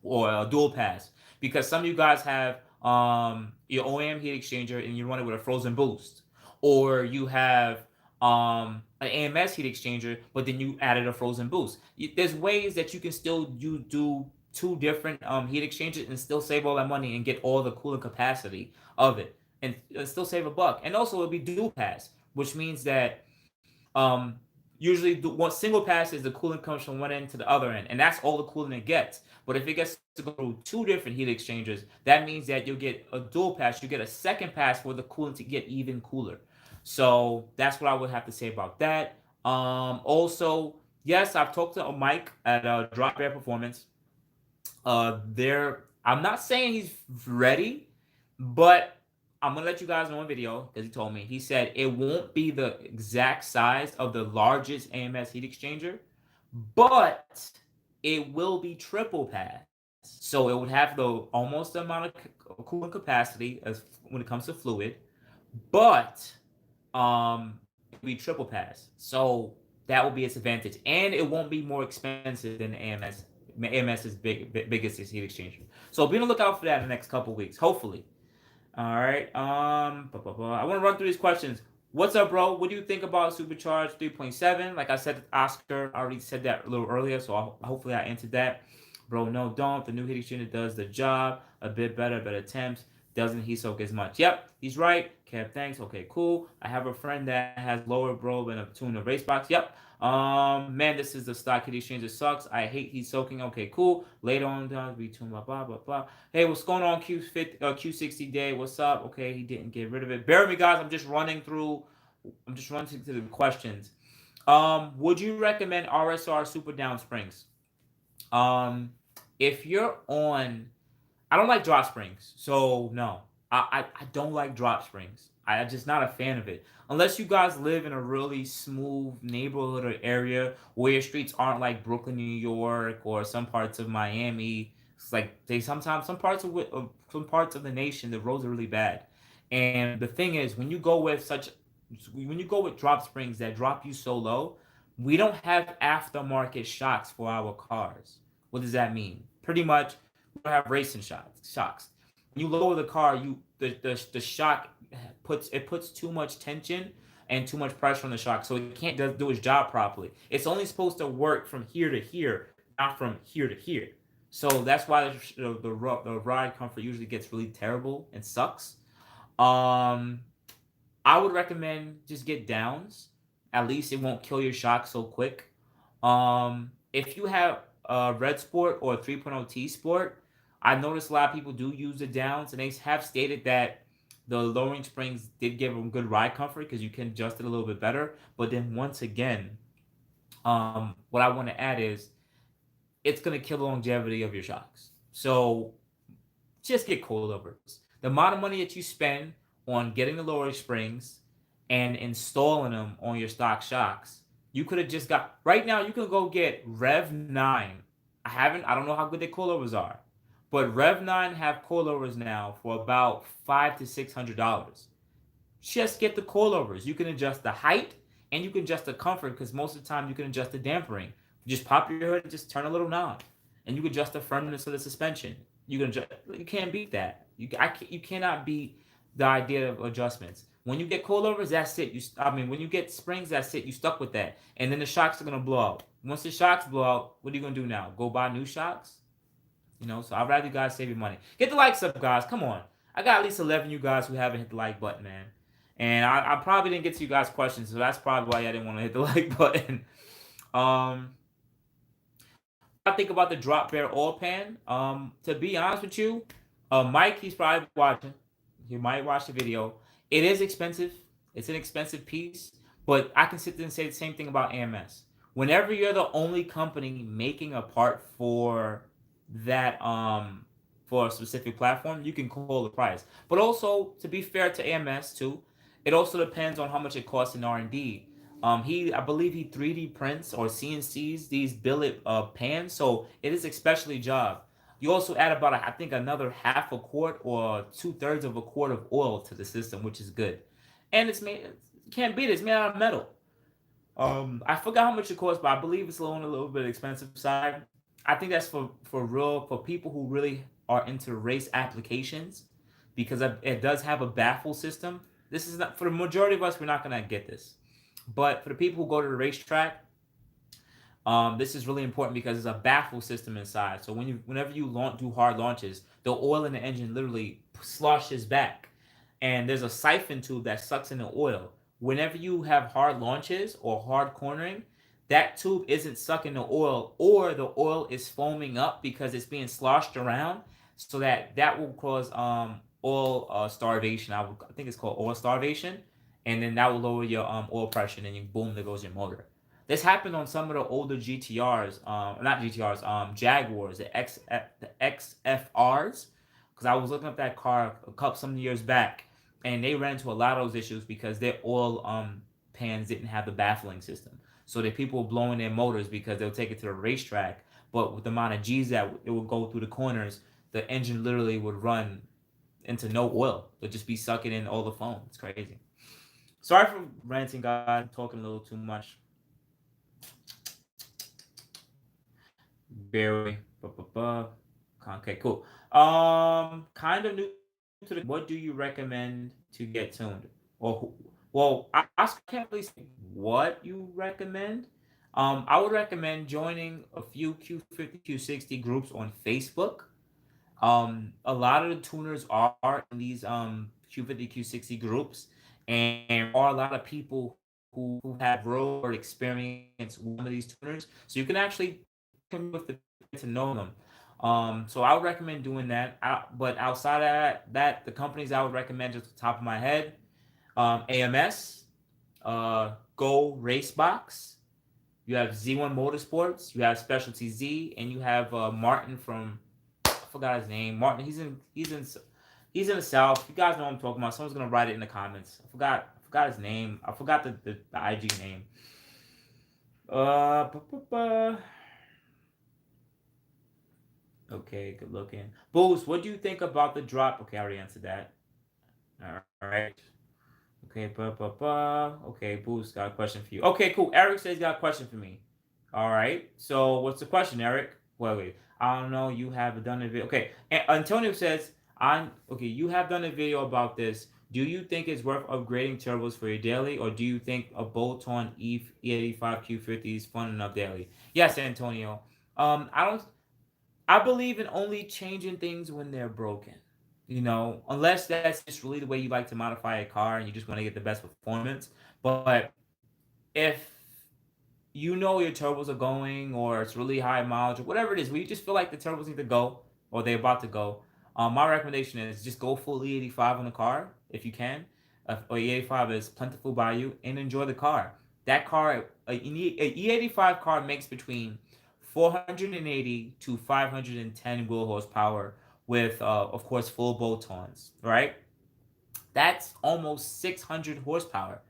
or a dual pass, because some of you guys have your OEM heat exchanger and you run it with a frozen boost, or you have an AMS heat exchanger but then you added a frozen boost. There's ways that you can still do two different heat exchangers and still save all that money and get all the cooling capacity of it and still save a buck. And also it'll be dual pass, which means that um, usually the one single pass is the coolant comes from one end to the other end, and that's all the coolant it gets. But if it gets to go through two different heat exchangers, that means that you'll get a dual pass. You get a second pass for the coolant to get even cooler. So that's what I would have to say about that. Also, yes, I've talked to Mike at Drop Bear Performance. I'm not saying he's ready, but I'm gonna let you guys know in video because he told me. He said it won't be the exact size of the largest AMS heat exchanger, but it will be triple pass. So it would have the almost the amount of cooling capacity as when it comes to fluid, but it will be triple pass. So that will be its advantage, and it won't be more expensive than the AMS. AMS is biggest heat exchanger. So be on the lookout for that in the next couple weeks, hopefully. All right. I want to run through these questions. What's up, bro? What do you think about Supercharged 3.7? Like I said, Oscar already said that a little earlier, so hopefully I answered that. Bro, no, don't. The new heat exchanger does the job a bit better temps. Doesn't he soak as much? Yep, he's right. Kev, thanks. Okay, cool. I have a friend that has lower bro and a tune race box. Yep. Man, this is the stock heat exchanger sucks. I hate heat soaking. Okay, cool. Later on, we tune blah blah blah blah. Hey, what's going on, Q60 Day? What's up? Okay, he didn't get rid of it. Bear with me, guys. I'm just running through the questions. Would you recommend RSR Super Down Springs? If you're on, I don't like drop springs, so no, I don't like drop springs. I'm just not a fan of it. Unless you guys live in a really smooth neighborhood or area where your streets aren't like Brooklyn, New York, or some parts of Miami. It's like they sometimes some parts of the nation the roads are really bad. And the thing is, when you go with drop springs that drop you so low, we don't have aftermarket shocks for our cars. What does that mean? Pretty much, we don't have racing shocks. When you lower the car, the shock puts too much tension and too much pressure on the shock, so it can't do its job properly. It's only supposed to work from here to here, not from here to here. So that's why the ride comfort usually gets really terrible and sucks. Um, I would recommend just get downs. At least it won't kill your shock so quick. If you have a Red Sport or a 3.0 T Sport, I noticed a lot of people do use the downs, and they have stated that the lowering springs did give them good ride comfort because you can adjust it a little bit better. But then once again, what I want to add is it's gonna kill the longevity of your shocks. So just get coilovers. The amount of money that you spend on getting the lower springs and installing them on your stock shocks, you could have just got right now. You can go get Rev 9. I don't know how good their coilovers are, but Rev 9 have coilovers now for about $500 to $600. Just get the coilovers. You can adjust the height and you can adjust the comfort because most of the time you can adjust the dampering. You just pop your hood and just turn a little knob, and you can adjust the firmness of the suspension. You can't beat that. You cannot beat the idea of adjustments. When you get coilovers, that's it. When you get springs, that's it. You stuck with that, and then the shocks are gonna blow out. Once the shocks blow out, what are you gonna do now? Go buy new shocks? So I'd rather you guys save your money. Get the likes up, guys. Come on. I got at least 11 you guys who haven't hit the like button, man. And I probably didn't get to you guys' questions, so that's probably why I didn't want to hit the like button. I think about the drop bear oil pan. To be honest with you, Mike, he's probably watching. He might watch the video. It is expensive. It's an expensive piece, but I can sit there and say the same thing about AMS. Whenever you're the only company making a part that for a specific platform, you can call the price. But also, to be fair to AMS too, it also depends on how much it costs in R&D. I believe he 3D prints or CNCs these billet pans, so it is especially job. You also add about I think another half a quart or 2/3 of a quart of oil to the system, which is good. And it's made can't beat it. It's made out of metal. I forgot how much it costs, but I believe it's on a little bit expensive side. I think that's for people who really are into race applications because it does have a baffle system. This is not for the majority of us. We're not gonna get this, but for the people who go to the racetrack, this is really important because it's a baffle system inside. So whenever you do hard launches, the oil in the engine literally sloshes back, and there's a siphon tube that sucks in the oil. Whenever you have hard launches or hard cornering, that tube isn't sucking the oil, or the oil is foaming up because it's being sloshed around. So that will cause oil starvation. I think it's called oil starvation, and then that will lower your oil pressure, and then boom, there goes your motor. This happened on some of the older GTRs, not GTRs, Jaguars, the XFRs, because I was looking up that car some years back, and they ran into a lot of those issues because their oil pans didn't have the baffling system. So the people were blowing their motors because they'll take it to the racetrack, but with the amount of G's that it would go through the corners, the engine literally would run into no oil. It'll just be sucking in all the foam. It's crazy. Sorry for ranting, guys. Talking a little too much. Barely. Okay, cool. Kind of new to the. What do you recommend to get tuned? I can't really say what you recommend. I would recommend joining a few Q50, Q60 groups on Facebook. A lot of the tuners are in these Q50, Q60 groups, and there are a lot of people who have real world experience with one of these tuners, so you can actually come with the to know them. So I would recommend doing that. But outside of that, the companies I would recommend just off the top of my head, AMS, Go Racebox. You have Z1 Motorsports. You have Specialty Z, and you have Martin from I forgot his name. Martin. He's in the South. You guys know what I'm talking about. Someone's gonna write it in the comments. I forgot his name. I forgot the IG name. Uh, bu- bu- bu- okay, good looking. Boost, what do you think about the drop? Okay, I already answered that. All right. Okay, okay, Boost got a question for you. Okay, cool. Eric says he's got a question for me. All right. So what's the question, Eric? Wait. I don't know. You have done a video. Okay. Antonio says, I'm okay. You have done a video about this. Do you think it's worth upgrading turbos for your daily, or do you think a bolt-on E85 Q50 is fun enough daily? Yes, Antonio. I don't. I believe in only changing things when they're broken. Unless that's just really the way you like to modify a car and you just want to get the best performance. But if your turbos are going, or it's really high mileage, or whatever it is, where you just feel like the turbos need to go, or they're about to go, my recommendation is just go full E85 on the car if you can. Or E85 is plentiful by you, and enjoy the car. That car, an E85 car makes between 480 to 510 wheel horsepower with, of course, full bolt-ons, right? That's almost 600 horsepower.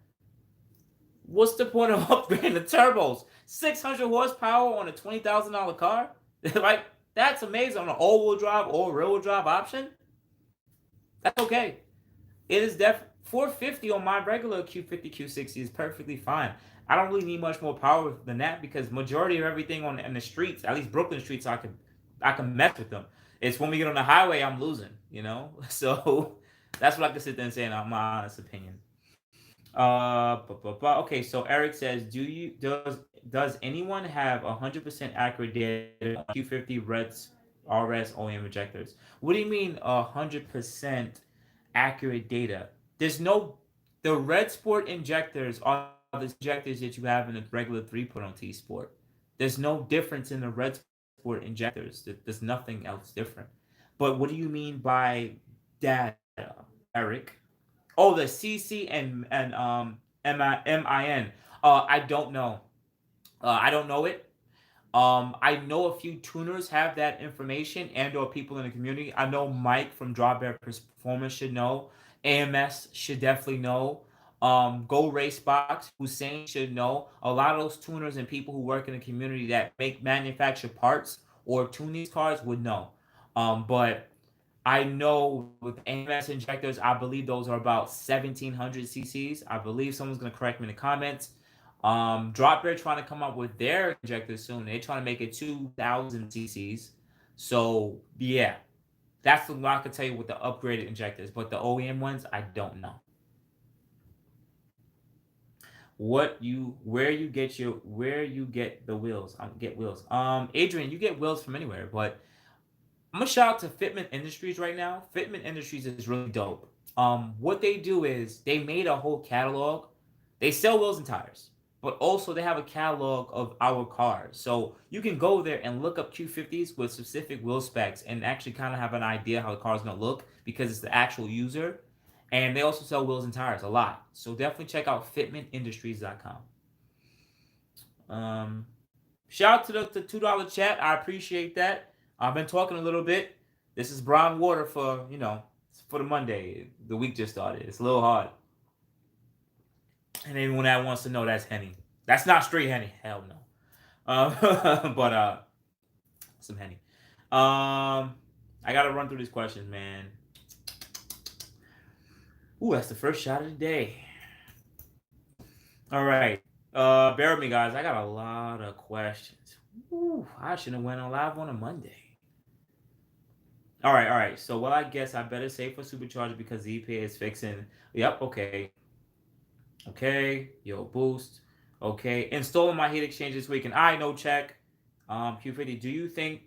What's the point of upgrading the turbos? 600 horsepower on a $20,000 car? Like, that's amazing on an all-wheel drive or rear-wheel drive option. That's okay. It is 450 on my regular Q50 Q60 is perfectly fine. I don't really need much more power than that because majority of everything on in the streets, at least Brooklyn streets, I can mess with them. It's when we get on the highway I'm losing. So that's what I can sit there and say in my honest opinion. Okay. So Eric says, does anyone have 100% accurate data on Q50 Reds RS OEM injectors? What do you mean 100% accurate data? There's no The Red Sport injectors are the injectors that you have in the regular 3.0T Sport. There's no difference in the Red Sport injectors. There's nothing else different. But what do you mean by data, Eric? Oh, the CC and MIN. I don't know. I don't know it. I know a few tuners have that information and/or people in the community. I know Mike from Drawbear Performance should know. AMS should definitely know. Go Racebox, Hussein should know. A lot of those tuners and people who work in the community that manufacture parts or tune these cars would know. But I know with AMS injectors, I believe those are about 1700 cc's. I believe someone's going to correct me in the comments. Drop Bear trying to come up with their injectors soon. They're trying to make it 2000 cc's. So, yeah, that's what I can tell you with the upgraded injectors. But the OEM ones, I don't know. Where you get the wheels? Get wheels. Adrian, you get wheels from anywhere, but I'm gonna shout out to Fitment Industries right now. Fitment Industries is really dope. What they do is they made a whole catalog. They sell wheels and tires, but also they have a catalog of our cars. So you can go there and look up Q50s with specific wheel specs and actually kind of have an idea how the car is gonna look because it's the actual user. And they also sell wheels and tires a lot. So definitely check out fitmentindustries.com. Um, Shout out to the $2 chat. I appreciate that. I've been talking a little bit. This is brown water for the Monday. The week just started. It's a little hard. And anyone that wants to know, that's Henny. That's not straight Henny. Hell no. But some Henny. I gotta run through these questions, man. Ooh, that's the first shot of the day. All right. Bear with me, guys. I got a lot of questions. Ooh, I should have went on live on a Monday. All right. So, well, I guess I better say for Supercharger because the EPA is fixing. Yep. Okay. Yo, boost. Okay. Installing my heat exchange this week, and I no check. Q50. Do you think?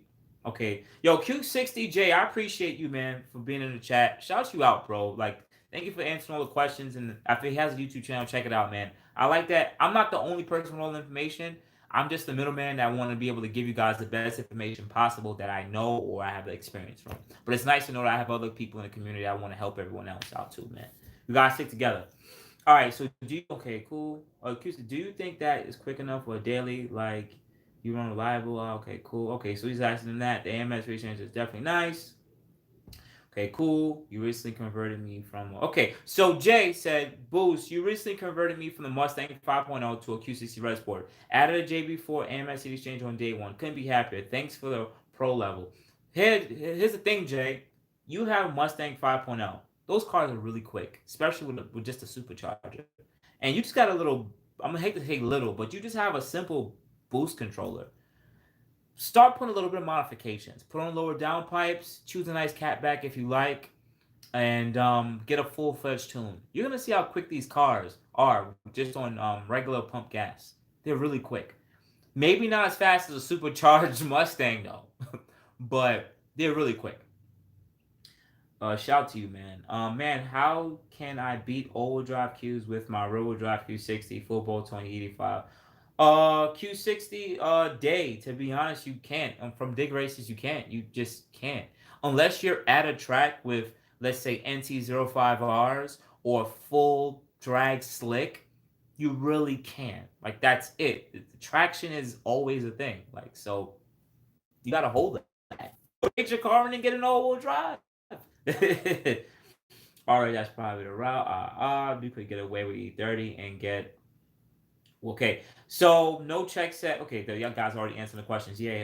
Okay. Yo, Q60J. I appreciate you, man, for being in the chat. Shout you out, bro. Like, thank you for answering all the questions. And if he has a YouTube channel, check it out, man. I like that. I'm not the only person with all the information. I'm just the middleman that want to be able to give you guys the best information possible that I know or I have the experience from. But it's nice to know that I have other people in the community that want to help everyone else out too, man. We gotta stick together. All right. So okay, cool. Do you think that is quick enough for a daily? Like you run reliable? Okay, cool. Okay, so he's asking that. The AMS exchange is definitely nice. Okay, cool. You recently converted me from. Okay, so Jay said, Boost, you recently converted me from the Mustang 5.0 to a Q60 Red Sport. Added a JB4 and my seat exchange on day one. Couldn't be happier. Thanks for the pro level. Here's the thing, Jay. You have Mustang 5.0. Those cars are really quick, especially with just a supercharger. And you just got a little, I'm going to hate to say little, but you just have a simple boost controller. Start putting a little bit of modifications. Put on lower downpipes, choose a nice CATBACK if you like, and get a full-fledged tune. You're going to see how quick these cars are just on regular pump gas. They're really quick. Maybe not as fast as a supercharged Mustang, though, but they're really quick. Shout to you, man. Man, how can I beat all-wheel drive Qs with my rear-wheel drive Q60 full bolt 2085? Q60 day. To be honest, you can't. From dig races, you can't. You just can't. Unless you're at a track with, let's say, NT05Rs or full drag slick, you really can't. Like, that's it. The traction is always a thing. Like, so you gotta hold that. Get your car in and get an all-wheel drive. All right, that's probably the route. You could get away with E30 and get. Okay, so no check set. Okay, the young guys already answered the questions. Yeah.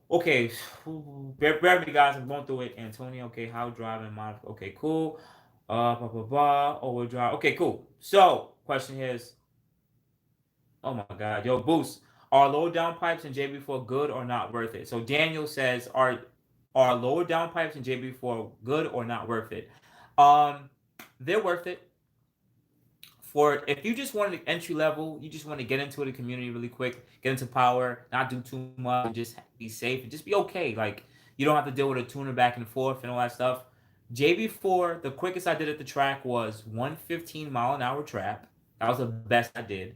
Okay, bear with me, guys. I'm going through it. Antonio. Okay, how driving mod. Okay, cool. All-wheel drive. Okay, cool. So, question here is. Oh my God, yo, Boost. Are lower downpipes and JB4 good or not worth it? So Daniel says, are lower downpipes and JB4 good or not worth it? They're worth it. For if you just want to entry level, you just want to get into the community really quick, get into power, not do too much, just be safe and just be okay. Like you don't have to deal with a tuner back and forth and all that stuff. JB4, the quickest I did at the track was 115-mile-an-hour trap. That was the best I did.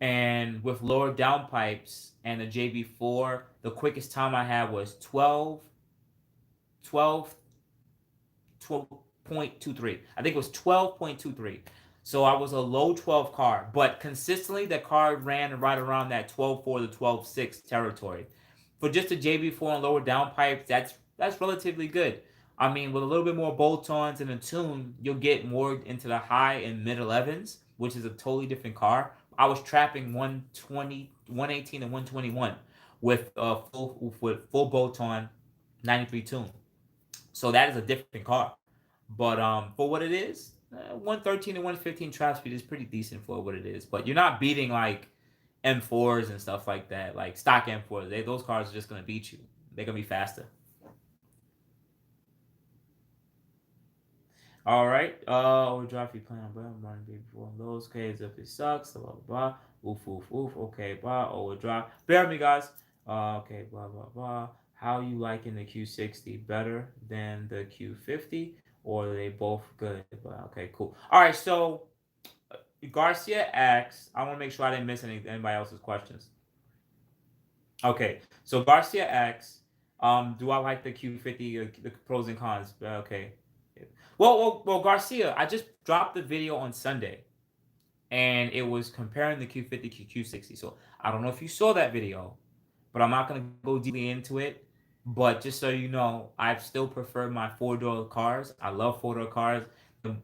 And with lower downpipes and the JB4, the quickest time I had was 12.23. I think it was 12.23. So I was a low 12 car, but consistently the car ran right around that 12.4 to 12.6 territory. For just a JB4 and lower downpipes, that's relatively good. I mean, with a little bit more bolt-ons and a tune, you'll get more into the high and mid 11s, which is a totally different car. I was trapping 120, 118, and 121 with full bolt-on 93 tune. So that is a different car. But for what it is, 113 and 115 trap speed is pretty decent for what it is. But you're not beating like M4s and stuff like that, like stock M4s. Those cars are just gonna beat you. They're gonna be faster. All right. Overdrive if you plan on running before those cases if it sucks. Blah blah blah. Oof oof oof. Okay. Blah. Overdrive. Bear with me, guys. Okay. Blah blah blah. How you liking the Q60 better than the Q50, or are they both good? But okay, cool. All right. So Garcia asks. I want to make sure I didn't miss anybody else's questions. Okay. So Garcia asks. Do I like the Q50? The pros and cons. Okay. Well, Garcia, I just dropped the video on Sunday, and it was comparing the Q50 to Q60. So I don't know if you saw that video, but I'm not gonna go deeply into it. But just so you know, I still prefer my four-door cars. I love four-door cars.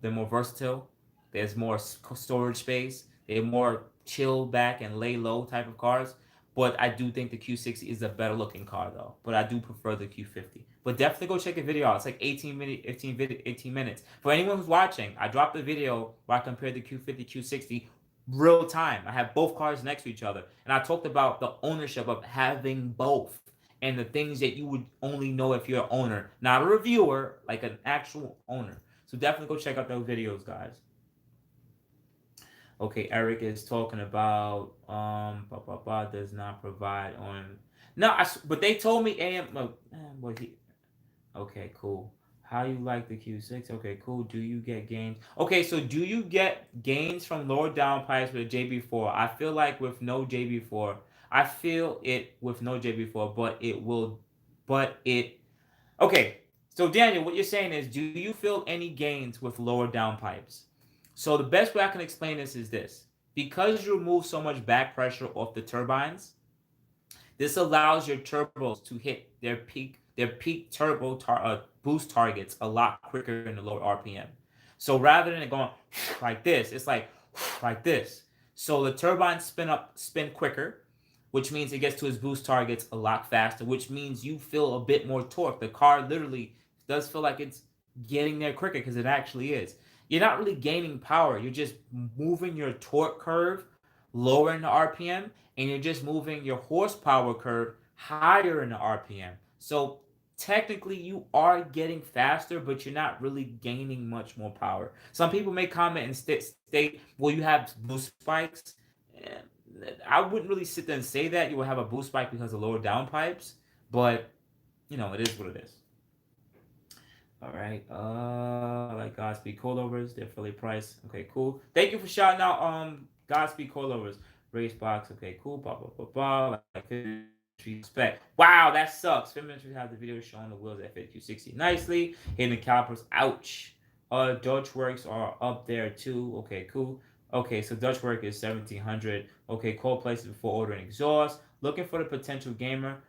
They're more versatile. There's more storage space. They're more chill back and lay low type of cars. But I do think the Q60 is a better looking car though. But I do prefer the Q50. But definitely go check the video out. It's like 18 minutes. For anyone who's watching, I dropped the video where I compared the Q50, Q60 real time. I have both cars next to each other. And I talked about the ownership of having both and the things that you would only know if you're an owner, not a reviewer, like an actual owner. So definitely go check out those videos, guys. Okay, Eric is talking about does not provide on. No, but they told me AM. Okay, cool. How you like the Q6? Okay, cool. Do you get gains? Okay, so do you get gains from lower downpipes with a JB4? I feel like with no JB4, I feel it with no JB4, but it will, but it. Okay, so Daniel, what you're saying is, do you feel any gains with lower downpipes? So the best way I can explain this is this. Because you remove so much back pressure off the turbines, this allows your turbos to hit their peak turbo boost targets a lot quicker in the lower RPM. So rather than it going like this, it's like this. So the turbines spin quicker, which means it gets to its boost targets a lot faster, which means you feel a bit more torque. The car literally does feel like it's getting there quicker because it actually is. You're not really gaining power. You're just moving your torque curve lower in the RPM, and you're just moving your horsepower curve higher in the RPM. So technically you are getting faster, but you're not really gaining much more power. Some people may comment and state, well, you have boost spikes. I wouldn't really sit there and say that you will have a boost spike because of lower downpipes, but it is what it is. All right. I like Godspeed coilovers. They're fairly priced. Okay, cool. Thank you for shouting out Godspeed coilovers. Race box. Okay, cool. Blah blah blah blah. Like spec. Wow, that sucks. Feminist have the video showing the wheels that fit Q60 nicely. Hitting the calipers. Ouch. Dutch works are up there too. Okay, cool. Okay, so Dutch work is 1700. Okay, cold places before ordering exhaust. Looking for the potential gamer.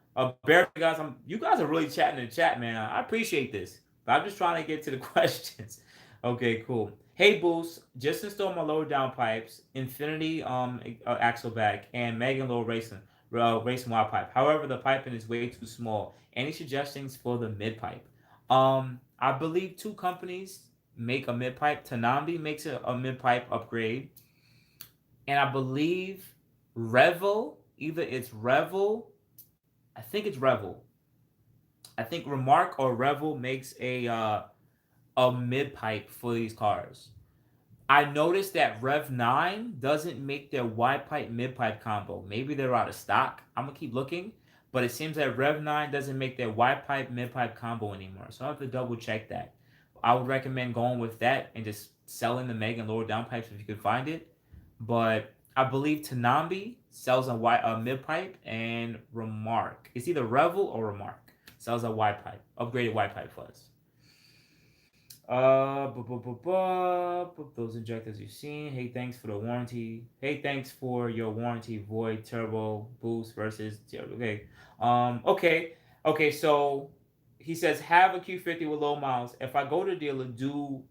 Guys, you guys are really chatting in the chat, man. I appreciate this. But I'm just trying to get to the questions. Okay, cool. Hey, Boost, just installed my lower downpipes, Infinity AXLEBACK, and Megan Low Racing YPIPE. However, the piping is way too small. Any suggestions for the mid-pipe? I believe two companies make a mid-pipe. Tanambi makes a mid-pipe upgrade. And I believe Revel, either it's Revel, I think it's Revel. I think Remark or Revel makes a mid-pipe for these cars. I noticed that Rev 9 doesn't make their YPIPE mid-pipe combo. Maybe they're out of stock. I'm going to keep looking. But it seems that Rev 9 doesn't make their YPIPE mid-pipe combo anymore. So I have to double check that. I would recommend going with that and just selling the Meg and lower downpipes if you could find it. But I believe Tanambi sells a mid-pipe, and Remark. It's either Revel or Remark. Sells a YPIPE. Upgraded YPIPE fuzz. Those injectors you've seen. Hey, thanks for the warranty. Hey, thanks for your warranty void turbo boost versus okay. Okay, so he says have a Q50 with low miles. If I go to dealer, do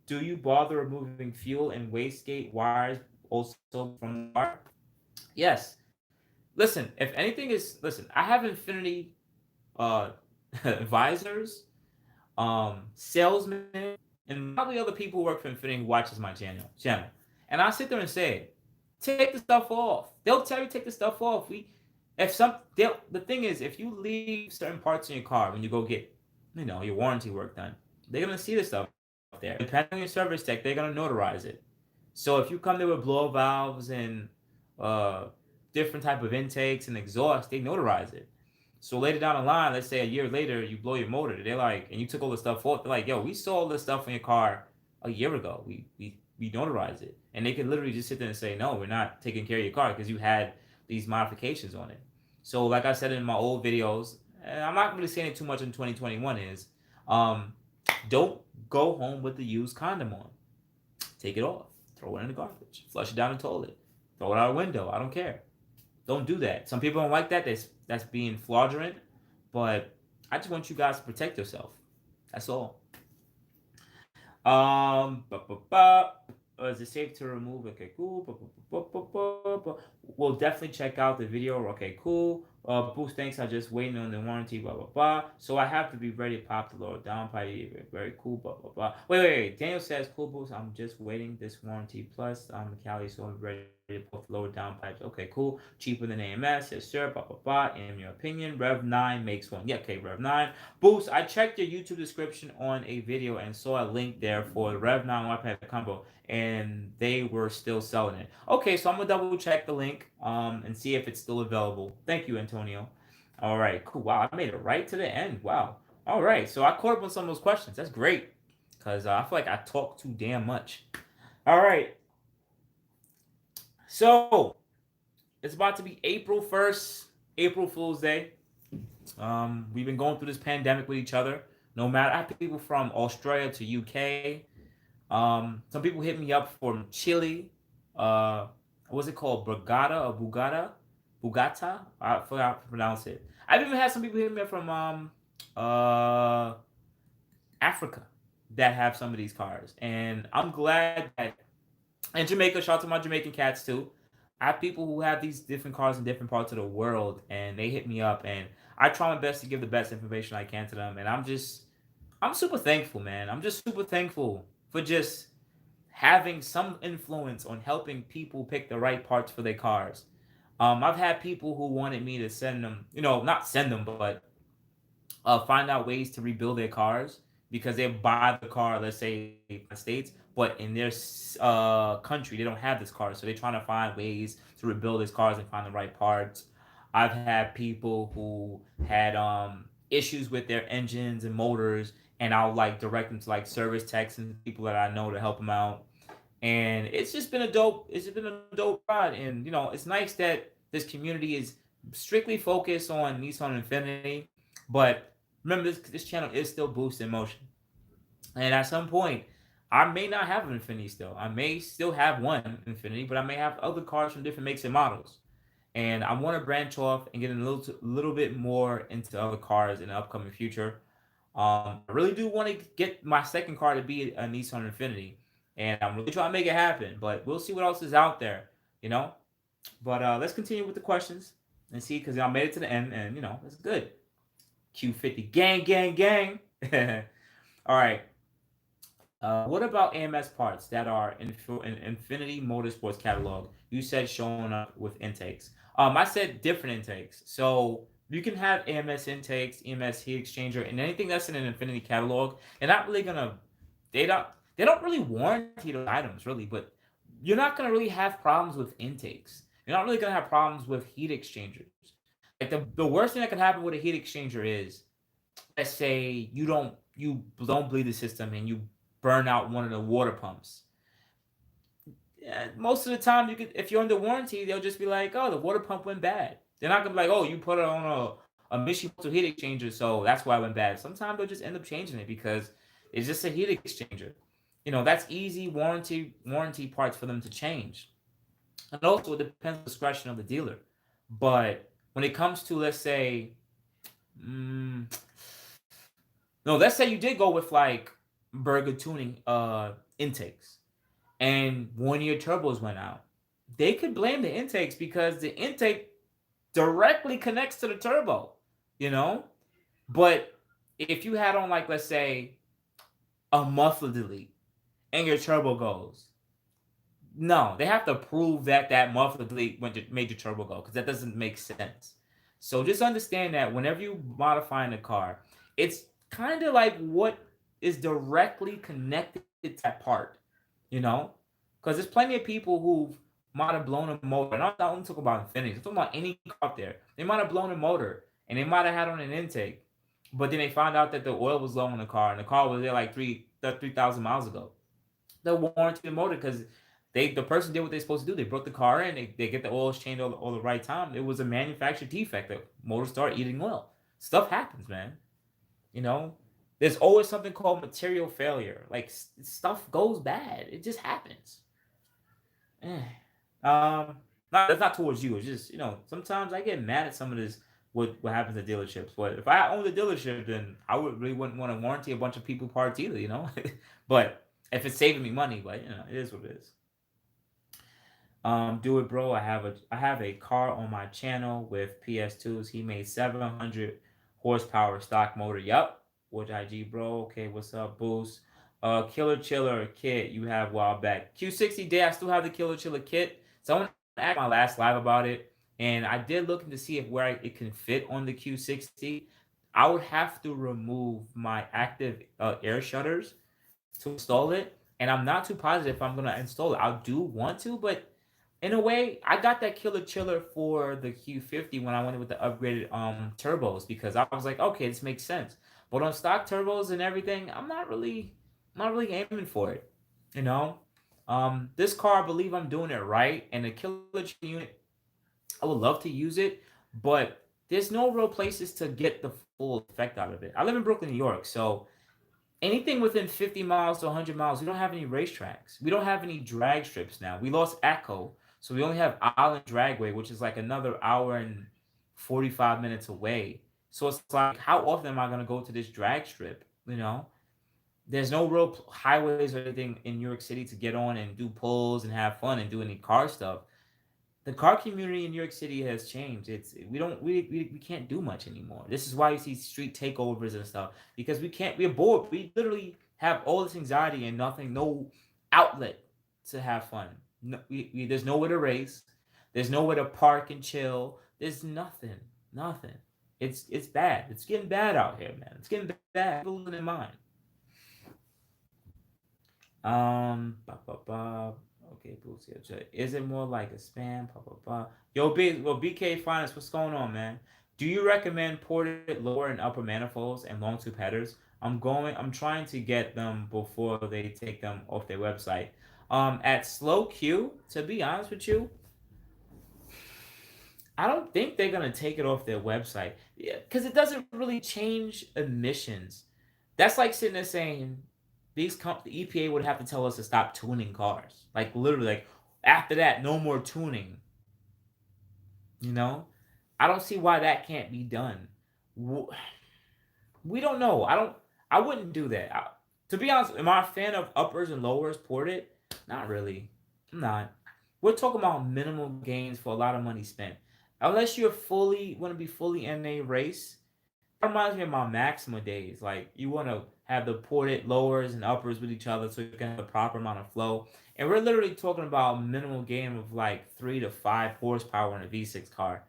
you bother removing fuel and wastegate wires also from the car? Yes. Listen, if anything is I have Infinity advisors, salesmen, and probably other people who work for Infinity who watches my channel. And I sit there and say, take the stuff off. They'll tell you take the stuff off. The thing is, if you leave certain parts in your car when you go get, your warranty work done, they're gonna see the stuff there. Depending on your service tech, they're gonna notarize it. So if you come there with blow valves and different type of intakes and exhaust, they notarize it. So later down the line, let's say a year later, you blow your motor. They're like, and you took all the stuff off. They're like, yo, we saw all this stuff in your car a year ago. We notarized it, and they can literally just sit there and say, no, we're not taking care of your car because you had these modifications on it. So like I said in my old videos, and I'm not really saying it too much in 2021 is, don't go home with the used condom on. Take it off, throw it in the garbage, flush it down the toilet, throw it out a window. I don't care. Don't do that. Some people don't like that. That's being fraudulent. But I just want you guys to protect yourself. That's all. Is it safe to remove? Okay, cool. We'll definitely check out the video. Okay, cool. Boost, thanks. I'm just waiting on the warranty. Blah blah blah. So I have to be ready to pop the lower downpipe. Very cool. Blah blah blah. Wait. Daniel says, cool, Boost. I'm just waiting this warranty plus. I'm Cali, so I'm ready to put lower downpipes. Okay, cool. Cheaper than AMS. Yes, sir. Blah blah blah. In your opinion, Rev 9 makes one. Yeah, okay, Rev 9. Boost, I checked your YouTube description on a video and saw a link there for the Rev 9 YPIPE combo, and they were still selling it. Okay, so I'm gonna double check the link and see if it's still available. Thank you, Antonio. All right, cool. Wow, I made it right to the end. Wow. All right, so I caught up on some of those questions. That's great because I feel like I talk too damn much. All right. So it's about to be April 1st, April Fool's Day. We've been going through this pandemic with each other. No matter, I have people from Australia to UK. Some people hit me up from Chile. What's it called? Brigada or Bugata? I forgot how to pronounce it. I've even had some people hit me up from Africa that have some of these cars, and I'm glad that. And Jamaica, shout out to my Jamaican cats too. I have people who have these different cars in different parts of the world, and they hit me up, and I try my best to give the best information I can to them. And I'm super thankful, man. I'm just super thankful for just having some influence on helping people pick the right parts for their cars. I've had people who wanted me to send them, not send them, but find out ways to rebuild their cars because they buy the car, let's say in the States, but in their country they don't have this car, so they're trying to find ways to rebuild these cars and find the right parts. I've had people who had issues with their engines and motors, and I'll like direct them to like service techs and people that I know to help them out. And it's just been a dope ride. And it's nice that this community is strictly focused on Nissan Infinity, but remember this channel is still Boost in Motion. And at some point, I may not have an Infinity still. I may still have one Infinity, but I may have other cars from different makes and models. And I want to branch off and get a little bit more into other cars in the upcoming future. I really do want to get my second car to be a Nissan Infinity, and I'm really trying to make it happen. But we'll see what else is out there, you know. But let's continue with the questions and see, because I made it to the end, and it's good. Q50 gang, gang, gang. All right. What about AMS parts that are in Infinity Motorsports catalog? You said showing up with intakes. I said different intakes. So you can have AMS intakes, EMS heat exchanger, and anything that's in an Infinity catalog. They're not really gonna. They don't. They don't really warranty those items really, but you're not gonna really have problems with intakes. You're not really gonna have problems with heat exchangers. Like the worst thing that can happen with a heat exchanger is, let's say you don't bleed the system and you burn out one of the water pumps. Yeah, most of the time, you could, if you're under warranty, they'll just be like, "Oh, the water pump went bad." They're not gonna be like, "Oh, you put it on a Mishimoto heat exchanger, so that's why it went bad." Sometimes they'll just end up changing it because it's just a heat exchanger. That's easy warranty parts for them to change. And also, it depends on the discretion of the dealer. But when it comes to, let's say, mm, no, let's say you did go with like Burger tuning intakes, and one of your turbos went out. They could blame the intakes because the intake directly connects to the turbo, you know? But if you had on, like, let's say, a muffler delete and your turbo goes, no, they have to prove that that muffler delete made your turbo go, because that doesn't make sense. So just understand that whenever you modifying a car, it's kind of like what is directly connected to that part, you know? Because there's plenty of people who might have blown a motor. And I'm not only talking about Infiniti, I'm talking about any car out there. They might have blown a motor and they might have had on an intake, but then they found out that the oil was low in the car, and the car was there like 3,000 miles ago. They'll warranty the motor because the person did what they're supposed to do. They broke the car in, they get the oil changed all the right time. It was a manufacturer defect. The motor started eating oil. Stuff happens, man. You know, there's always something called material failure. Like, stuff goes bad. It just happens. Eh. Um, that's not towards you. It's just, sometimes I get mad at some of this. What happens at dealerships? But if I owned a dealership, then I really wouldn't want to warranty a bunch of people parts either. But if it's saving me money, but it is what it is. Do it, bro. I have a car on my channel with PS2s. He made 700 horsepower stock motor. Yup. Which IG, bro? Okay, what's up, Boost? Killer Chiller kit you have a while back. Q60 day, I still have the Killer Chiller kit. Someone asked my last live about it, and I did look to see if it can fit on the Q60. I would have to remove my active air shutters to install it, and I'm not too positive if I'm gonna install it. I do want to, but in a way, I got that killer chiller for the Q50 when I went with the upgraded turbos, because I was like, okay, this makes sense. But on stock turbos and everything, I'm not really aiming for it. You know, this car, I believe I'm doing it right, and the killer unit, I would love to use it, but there's no real places to get the full effect out of it. I live in Brooklyn, New York, so anything within 50 miles to 100 miles, we don't have any racetracks. We don't have any drag strips now. We lost Echo, so we only have Island Dragway, which is like another hour and 45 minutes away. So it's like, how often am I going to go to this drag strip? There's no real highways or anything in New York City to get on and do pulls and have fun and do any car stuff. The car community in New York City has changed. We can't do much anymore. This is why you see street takeovers and stuff, because we're bored. We literally have all this anxiety and nothing, no outlet to have fun. No, there's nowhere to race. There's nowhere to park and chill. There's nothing. It's bad. It's getting bad out here, man. It's getting bad. People losing their mind. Ba, ba, ba. Okay, Bootsy. Is it more like a spam? Ba, ba, ba. BK Finance, what's going on, man? Do you recommend ported lower and upper manifolds and long tube headers? I'm trying to get them before they take them off their website. At Slow Q, to be honest with you, I don't think they're gonna take it off their website, because it doesn't really change emissions. That's like sitting there saying the EPA would have to tell us to stop tuning cars. Like literally, like after that, no more tuning. You know, I don't see why that can't be done. We don't know. I wouldn't do that. To be honest, am I a fan of uppers and lowers ported? Not really. I'm not. We're talking about minimal gains for a lot of money spent. Unless you're fully want to be fully in a race, that reminds me of my Maxima days. Like you want to have the ported lowers and uppers with each other so you can have the proper amount of flow. And we're literally talking about minimal gain of like 3 to 5 horsepower in a V6 car.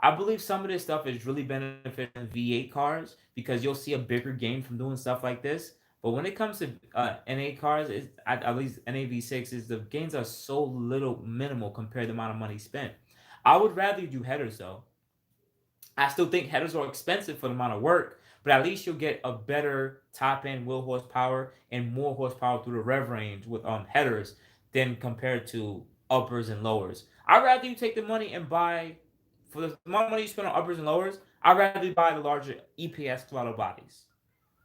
I believe some of this stuff is really beneficial in V8 cars because you'll see a bigger gain from doing stuff like this. But when it comes to NA cars, at least NA V6, is the gains are so little minimal compared to the amount of money spent. I would rather do headers though. I still think headers are expensive for the amount of work, but at least you'll get a better top end wheel horsepower and more horsepower through the rev range with headers than compared to uppers and lowers. I'd rather you take the money and buy, for the amount of money you spend on uppers and lowers, I'd rather you buy the larger EPS throttle bodies.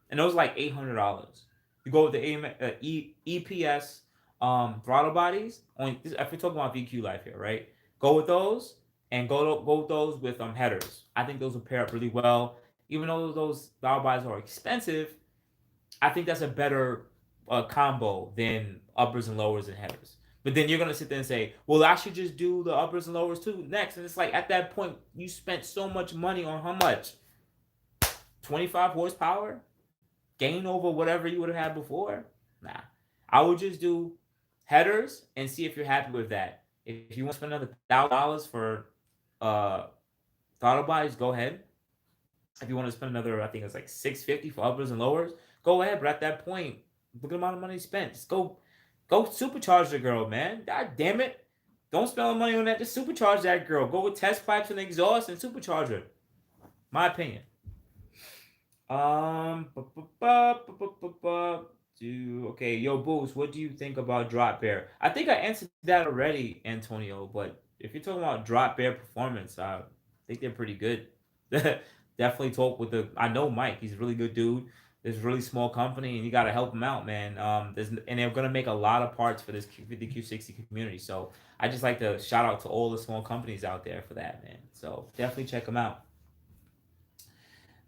And those are like $800. You go with the EPS throttle bodies. If we're talking about VQ life here, right? Go with those and go with those with headers. I think those will pair up really well. Even though those throttle bodies are expensive, I think that's a better combo than uppers and lowers and headers. But then you're gonna sit there and say, "Well, I should just do the uppers and lowers too next." And it's like at that point, you spent so much money on how much? 25 horsepower? Gain over whatever you would have had before? Nah. I would just do headers and see if you're happy with that. If you want to spend another $1,000 for uh throttle bodies, go ahead. If you want to spend another, I think it's like $650 for uppers and lowers, go ahead. But at that point, look at the amount of money spent. Just go supercharge the girl, man. God damn it. Don't spend money on that. Just supercharge that girl. Go with test pipes and exhaust and supercharge her. My opinion. Okay, yo, Boost, what do you think about drop bear? I think I answered that already, Antonio. But if you're talking about drop bear performance, I think they're pretty good. Definitely talk with I know Mike. He's a really good dude. There's a really small company, and you got to help him out, man. And they're gonna make a lot of parts for this Q50 Q60 community. So I just like to shout out to all the small companies out there for that, man. So definitely check them out.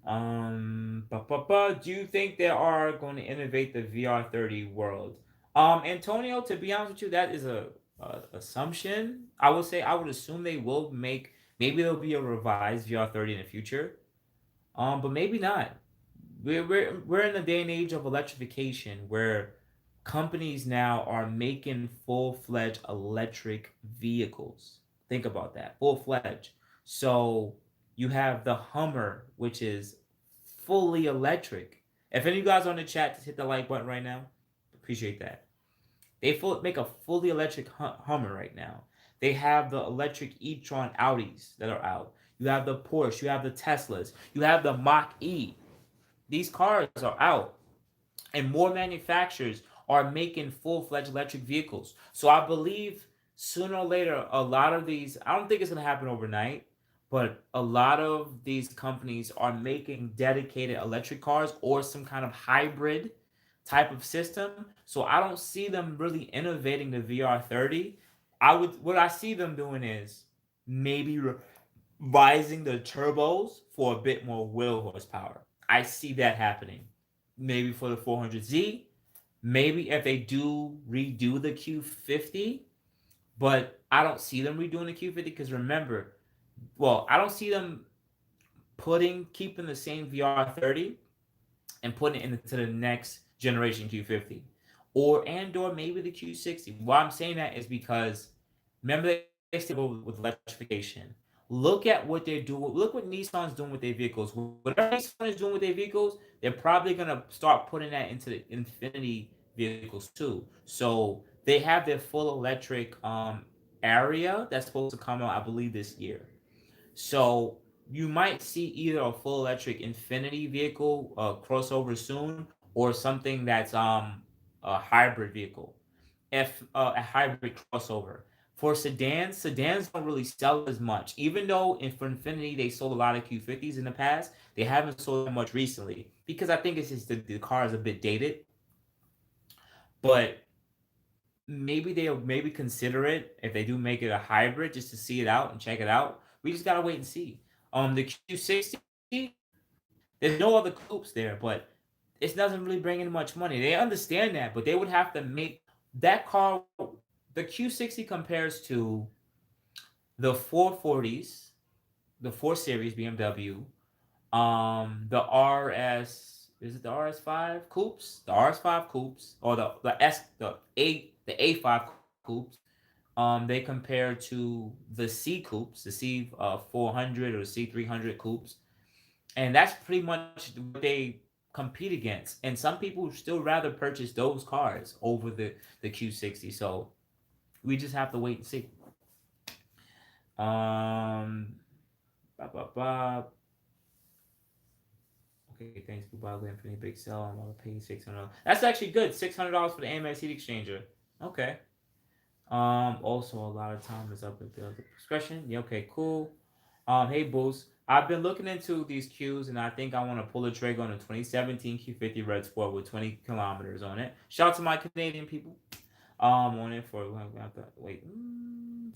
Do you think they are going to innovate the VR30 world? Antonio, to be honest with you, that is a assumption. I would assume they will make, maybe there'll be a revised VR30 in the future. But maybe not. We're in a day and age of electrification where companies now are making full-fledged electric vehicles. Think about that, full-fledged. So you have the Hummer, which is fully electric. If any of you guys are on the chat, just hit the like button right now. Appreciate that. They make a fully electric Hummer right now. They have the electric e-tron Audis that are out. You have the Porsche. You have the Teslas. You have the Mach E. These cars are out, and more manufacturers are making full-fledged electric vehicles. So I believe sooner or later, a lot of these, I don't think it's going to happen overnight, but a lot of these companies are making dedicated electric cars or some kind of hybrid type of system. So I don't see them really innovating the VR30. What I see them doing is maybe revising the turbos for a bit more wheel horsepower. I see that happening. maybe for the 400Z, maybe if they do redo the Q50, but I don't see them redoing the Q50 because remember, well, I don't see them keeping the same VR30 and putting it into the next generation Q50, or maybe the Q60. Why I'm saying that is because remember they still go with electrification. Look at what they're doing. Look what Nissan's doing with their vehicles. Whatever Nissan is doing with their vehicles, they're probably gonna start putting that into the Infinity vehicles too. So they have their full electric area that's supposed to come out, I believe, this year. So you might see either a full electric Infinity vehicle crossover soon, or something that's a hybrid vehicle. If a hybrid crossover. For sedans don't really sell as much. Even though for Infinity they sold a lot of Q50s in the past, they haven't sold that much recently because I think it's just the car is a bit dated. But maybe they'll maybe consider it if they do make it a hybrid just to see it out and check it out. We just gotta wait and see. The Q60, there's no other coupes there, but it doesn't really bring in much money. They understand that, but they would have to make that car. The Q60 compares to the 440s, the 4 Series BMW, the RS, is it the RS5 coupes, the RS5 coupes, or the A5 coupes. They compare to the C coupes, the C 400 or C 300 coupes, and that's pretty much what they compete against. And some people still rather purchase those cars over the Q60. So we just have to wait and see. Um, bah, bah, bah. Okay, thanks. Goodbye, Infinity Big Sell. I'm gonna pay $600. That's actually good. $600 for the AMX heat exchanger. Okay. Also a lot of time is up at the discretion. Yeah, okay, cool. Hey Boost. I've been looking into these Qs and I think I want to pull the trigger on a 2017 Q50 Red Sport with 20 kilometers on it. Shout out to my Canadian people. On it for wait,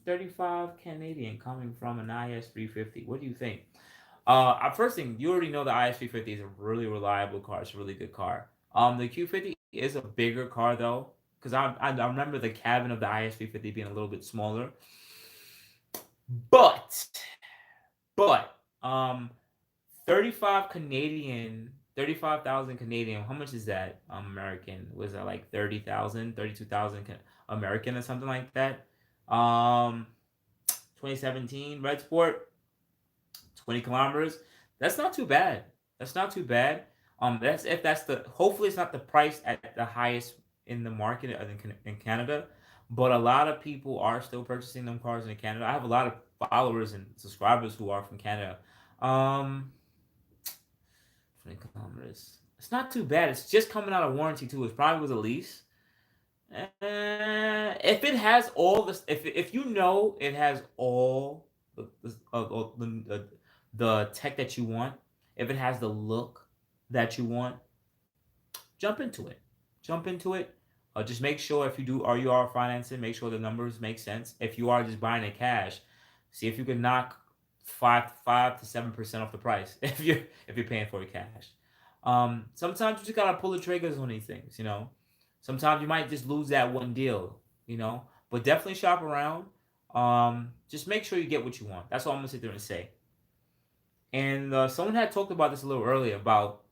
35 Canadian coming from an IS 350. What do you think? First thing, you already know the IS 350 is a really reliable car. It's a really good car. The Q50 is a bigger car though, because I remember the cabin of the IS 350 being a little bit smaller. But but 35 Canadian, 35,000 Canadian. How much is that American? Was that like 30,000, 32,000 American or something like that? 2017 Red Sport, 20 kilometers. That's not too bad. That's not too bad. That's if that's the. Hopefully, it's not the price at the highest in the market in Canada, but a lot of people are still purchasing them cars in Canada. I have a lot of followers and subscribers who are from Canada. Um, 20 kilometers. It's not too bad. It's just coming out of warranty too. It probably was a lease. If it has all this, if you know it has all the tech that you want, if it has the look that you want, jump into it. Jump into it. Just make sure if you do or you are financing, make sure the numbers make sense. If you are just buying it cash, see if you can knock 5 to 7% off the price if you're paying for it cash. Sometimes you just gotta pull the triggers on these things, you know. Sometimes you might just lose that one deal, you know. But definitely shop around. Just make sure you get what you want. That's all I'm gonna sit there and say. And someone had talked about this a little earlier about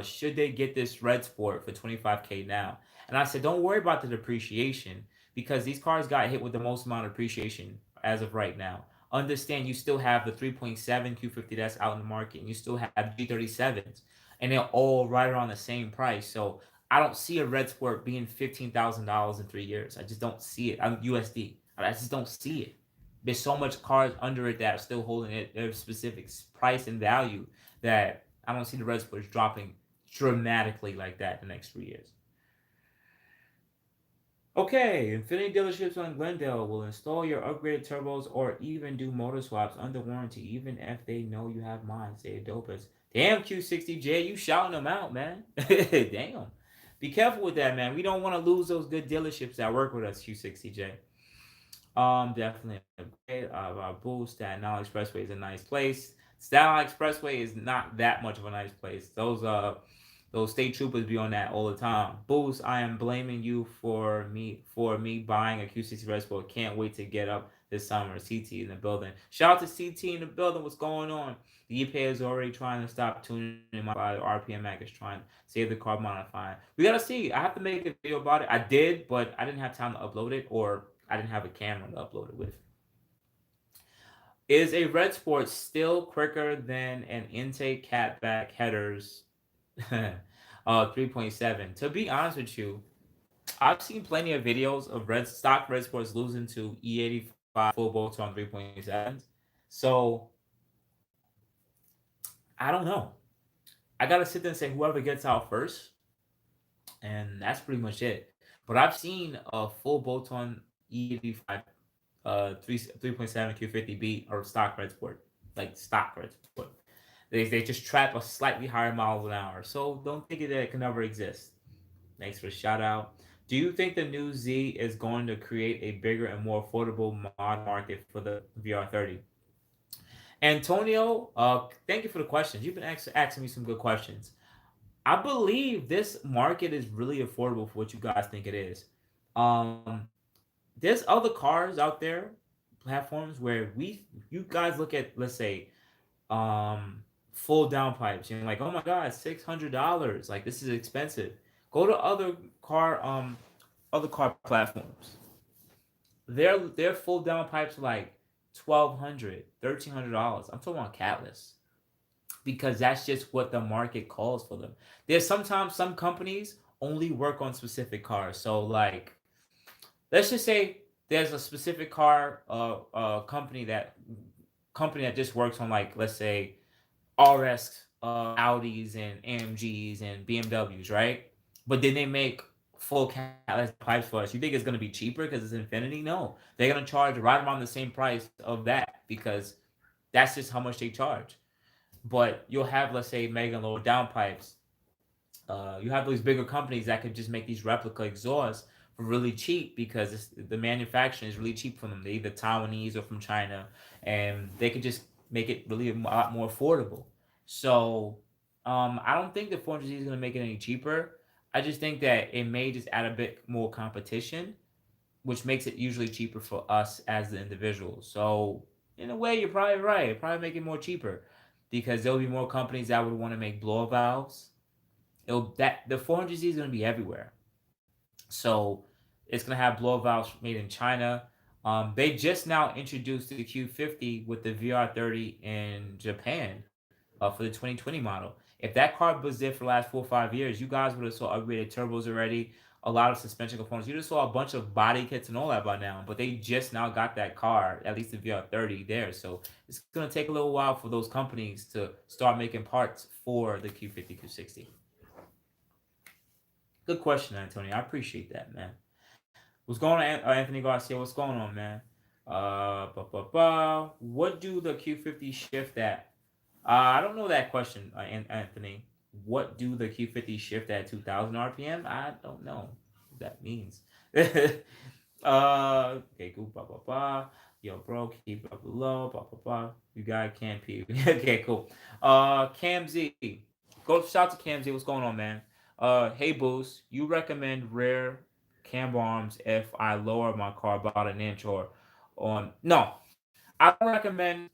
should they get this Red Sport for 25K now? And I said, don't worry about the depreciation because these cars got hit with the most amount of depreciation as of right now. Understand you still have the 3.7 Q50 that's out in the market, and you still have G37s, and they're all right around the same price. So I don't see a Red Sport being $15,000 in 3 years. I just don't see it. I'm USD. I just don't see it. There's so much cars under it that are still holding it their specific price and value that I don't see the Red Sport dropping dramatically like that in the next 3 years. Okay, Infinity dealerships on Glendale will install your upgraded turbos or even do motor swaps under warranty, even if they know you have mine. Say dopest. Damn, Q60J, you shouting them out, man. Damn. Be careful with that, man. We don't want to lose those good dealerships that work with us, Q60J. Definitely great. Boost. Staten Island Expressway is a nice place. Staten Island Expressway is not that much of a nice place. Those state troopers be on that all the time. Boost, I am blaming you for me buying a Q60 Red Sport. Can't wait to get up this summer. CT in the building. Shout out to CT in the building. What's going on? The EPA is already trying to stop tuning by the RPM Act is trying to save the car modifying. We gotta see. I have to make a video about it. I did, but I didn't have time to upload it, or I didn't have a camera to upload it with. Is a Red Sport still quicker than an intake catback headers 3.7? To be honest with you, I've seen plenty of videos of stock Red Sports losing to E85 full bolts on 3.7s. So I don't know. I gotta sit there and say whoever gets out first, and that's pretty much it. But I've seen a full bolt on E85 3.7 Q50B or stock Red Sport, like stock Red Sport. They just trap a slightly higher miles an hour. So don't think that it can never exist. Thanks for the shout out. Do you think the new Z is going to create a bigger and more affordable mod market for the VR30? Antonio, thank you for the questions. You've been asking me some good questions. I believe this market is really affordable for what you guys think it is. Um, there's other cars out there, platforms where you guys look at, let's say, full downpipes. You're like, oh my god, $600. Like this is expensive. Go to other car platforms. Their full downpipes are like $1,200, $1,300. I'm talking about catless because that's just what the market calls for them. There's sometimes some companies only work on specific cars. So like, let's just say there's a specific car company that just works on, like, let's say RS Audis and AMGs and BMWs, right? But then they make full catalytic pipes for us. You think it's going to be cheaper because it's Infinity? No, they're going to charge right around the same price of that because that's just how much they charge. But you'll have, let's say, mega low downpipes. You have these bigger companies that could just make these replica exhausts for really cheap because the manufacturing is really cheap for them. They're either Taiwanese or from China, and they could just make it really a lot more affordable. So I don't think the 400Z is going to make it any cheaper. I just think that it may just add a bit more competition, which makes it usually cheaper for us as the individuals. So in a way, you're probably right. Probably make it more cheaper because there'll be more companies that would want to make blower valves. The 400Z is going to be everywhere. So it's going to have blower valves made in China. They just now introduced the Q50 with the VR30 in Japan for the 2020 model. If that car was there for the last 4 or 5 years, you guys would have saw upgraded turbos already, a lot of suspension components. You just saw a bunch of body kits and all that by now. But they just now got that car, at least the VR30 there. So it's going to take a little while for those companies to start making parts for the Q50, Q60. Good question, Antonio. I appreciate that, man. What's going on, Anthony Garcia? What's going on, man? What do the Q50 shift at? I don't know that question, Anthony. What do the Q50 shift at 2,000 RPM? I don't know what that means. Okay, cool. Yo, bro, keep it up below. You got can't pee. Okay, cool. Cam Z. Go shout out to Cam Z. What's going on, man? Hey, Boost. You recommend rear cam arms if I lower my car about an inch or on? No, I recommend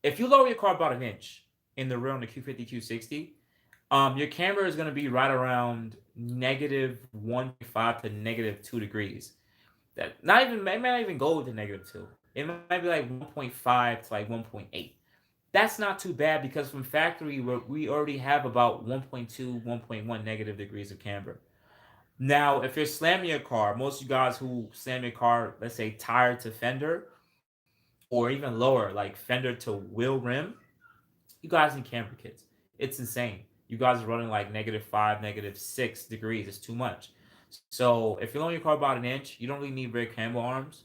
if you lower your car about an inch in the rear on the Q50, Q60, your camber is going to be right around -1.5 to -2 degrees. That not even it might not even go to -2. It might be like 1.5 to like 1.8. That's not too bad because from factory we already have about 1.2, 1.1 negative degrees of camber. Now, if you're slamming your car, most of you guys who slam your car, let's say tire to fender, or even lower, like fender to wheel rim, you guys need camber kits. It's insane. You guys are running like -5, -6 degrees. It's too much. So if you're lowering your car about an inch, you don't really need rear camber arms.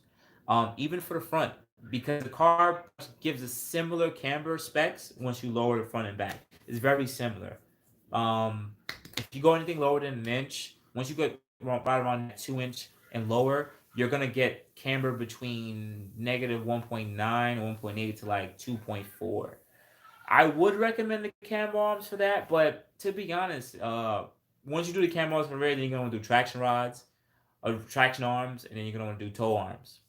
Even for the front, because the car gives a similar camber specs once you lower the front and back. It's very similar. If you go anything lower than an inch, once you get right around 2 inch and lower, you're gonna get camber between -1.9 or 1.8 to like 2.4. I would recommend the camber arms for that, but to be honest, once you do the camber arms for rear, then you're gonna do traction rods, or traction arms, and then you're gonna do toe arms.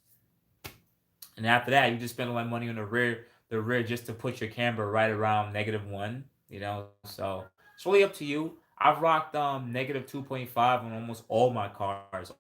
And after that, you just spend a lot of money on the rear just to put your camber right around -1. You know, so it's really up to you. I've rocked -2.5 on almost all my cars.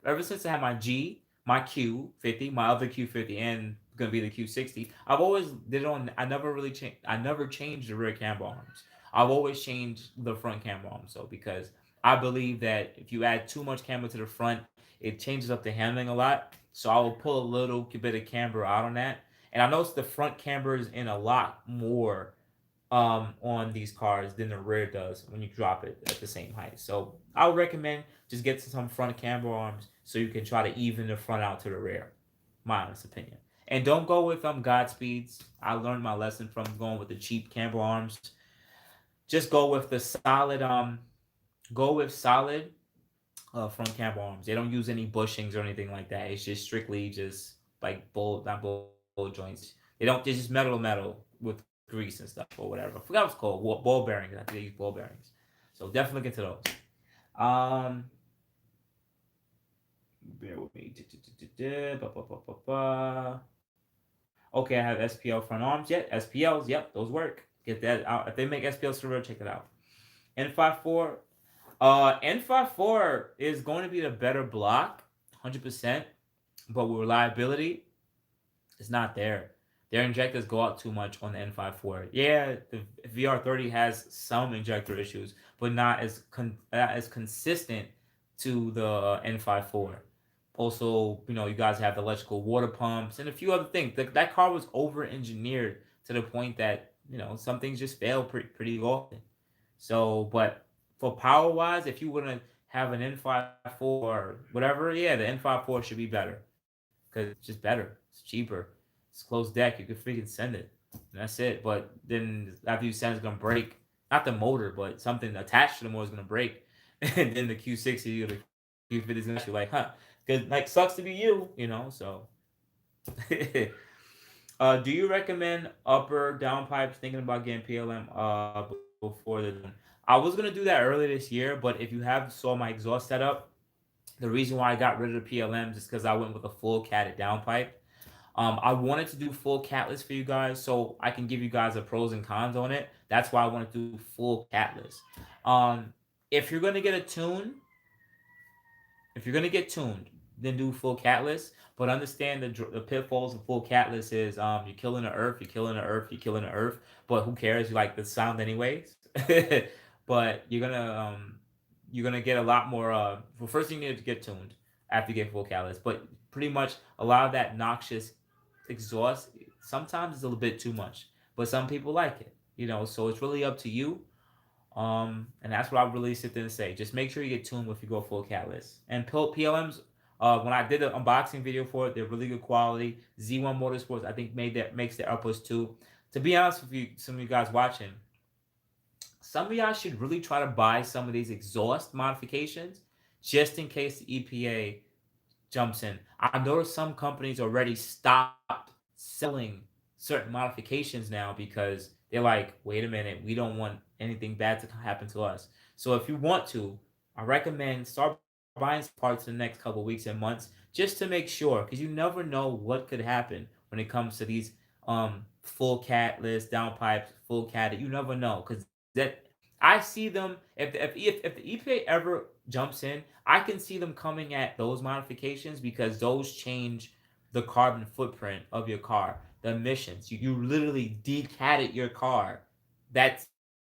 Ever since I had my G, my Q50, my other Q50, and gonna be the Q60. I've always did it on. I never really changed. I never changed the rear camber arms. I've always changed the front camber arms, so because I believe that if you add too much camber to the front, it changes up the handling a lot. So I will pull a little bit of camber out on that. And I noticed the front camber is in a lot more on these cars than the rear does when you drop it at the same height. So I would recommend just get some front camber arms so you can try to even the front out to the rear. My honest opinion. And don't go with Godspeeds. I learned my lesson from going with the cheap camber arms. Just go with solid front camber arms. They don't use any bushings or anything like that. It's just strictly just like not bull joints. They don't. It's just metal with grease and stuff or whatever. I forgot what it's called. Ball bearings. I think they use ball bearings. So definitely look into those. Um, Bear with me. Okay, I have SPL front arms yet. SPLs, yep, those work. Get that out. If they make SPLs for real, check it out. N54. N54 is going to be the better block, 100%. But with reliability, it's not there. Their injectors go out too much on the N54. Yeah, the VR30 has some injector issues, but not as consistent to the N54. Also, you guys have the electrical water pumps and a few other things. That car was over engineered to the point that some things just fail pretty often. So, but for power wise, if you want to have an N54 or whatever, yeah, the N54 should be better because it's just better. It's cheaper. It's closed deck. You can freaking send it. And that's it. But then after you send, it's gonna break. Not the motor, but something attached to the motor is gonna break. And then the Q60 or the Q50 is gonna be like, huh? Because like sucks to be you. So, do you recommend upper downpipes? Thinking about getting PLM before the. I was gonna do that earlier this year, but if you have saw my exhaust setup, the reason why I got rid of the PLMs is because I went with a full catted downpipe. I wanted to do full catless for you guys so I can give you guys the pros and cons on it. That's why I want to do full catless. Um, if you're gonna get a tune, if you're gonna get tuned, then do full catless. But understand the pitfalls of full catless is you're killing the earth, you're killing the earth, you're killing the earth. But who cares? You like the sound anyways. But you're gonna get a lot more. Well, first you need to get tuned after you get full catless. But pretty much a lot of that noxious exhaust sometimes is a little bit too much. But some people like it. So it's really up to you. And that's what I really sit there and say. Just make sure you get tuned if you go full catless. And PLMs, when I did the unboxing video for it, they're really good quality. Z1 Motorsports, I think makes the upwards too. To be honest with you, some of you guys watching, some of y'all should really try to buy some of these exhaust modifications just in case the EPA jumps in. I noticed some companies already stopped selling certain modifications now because they're like, wait a minute, we don't want anything bad to happen to us. So if you want to, I recommend start buying some parts in the next couple of weeks and months just to make sure, because you never know what could happen when it comes to these full catless downpipes, full cat. You never know because that I see them if the EPA ever jumps in, I can see them coming at those modifications because those change the carbon footprint of your car, the emissions. You literally decatted your car.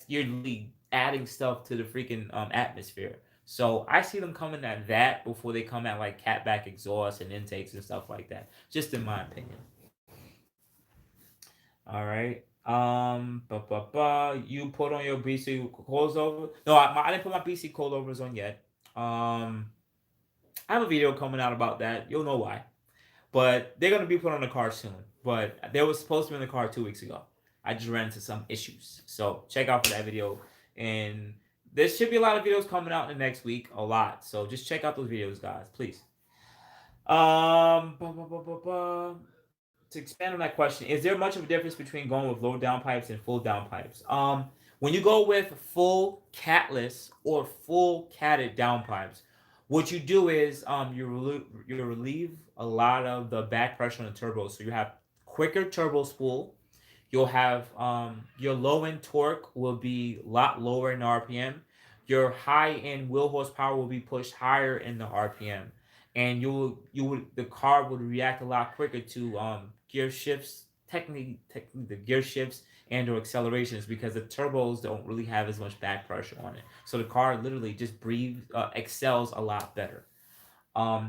You're literally adding stuff to the freaking atmosphere. So I see them coming at that before they come at like catback exhaust and intakes and stuff like that. Just in my opinion. All right. You put on your BC coilovers. No, I didn't put my BC coilovers on yet. I have a video coming out about that. You'll know why. But they're gonna be put on the car soon. But they were supposed to be in the car 2 weeks ago. I just ran into some issues. So check out for that video. And there should be a lot of videos coming out in the next week. A lot. So just check out those videos, guys, please. Um, ba, ba, ba, ba, ba. To expand on that question, is there much of a difference between going with low downpipes and full downpipes? When you go with full catless or full catted downpipes, what you do is you relieve a lot of the back pressure on the turbo, so you have quicker turbo spool. You'll have your low end torque will be a lot lower in the RPM. Your high end wheel horsepower will be pushed higher in the RPM, and the car would react a lot quicker to gear shifts, technically the gear shifts and or accelerations, because the turbos don't really have as much back pressure on it. So the car literally just excels a lot better.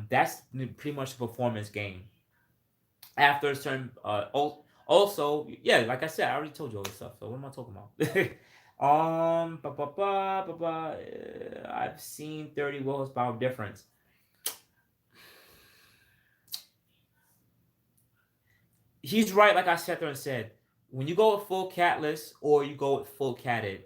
That's pretty much the performance gain after a certain also, yeah, like I said, I already told you all this stuff, so what am I talking about? I've seen 30 wheel horsepower difference. He's right, like I sat there and said, when you go with full catless or you go with full catted,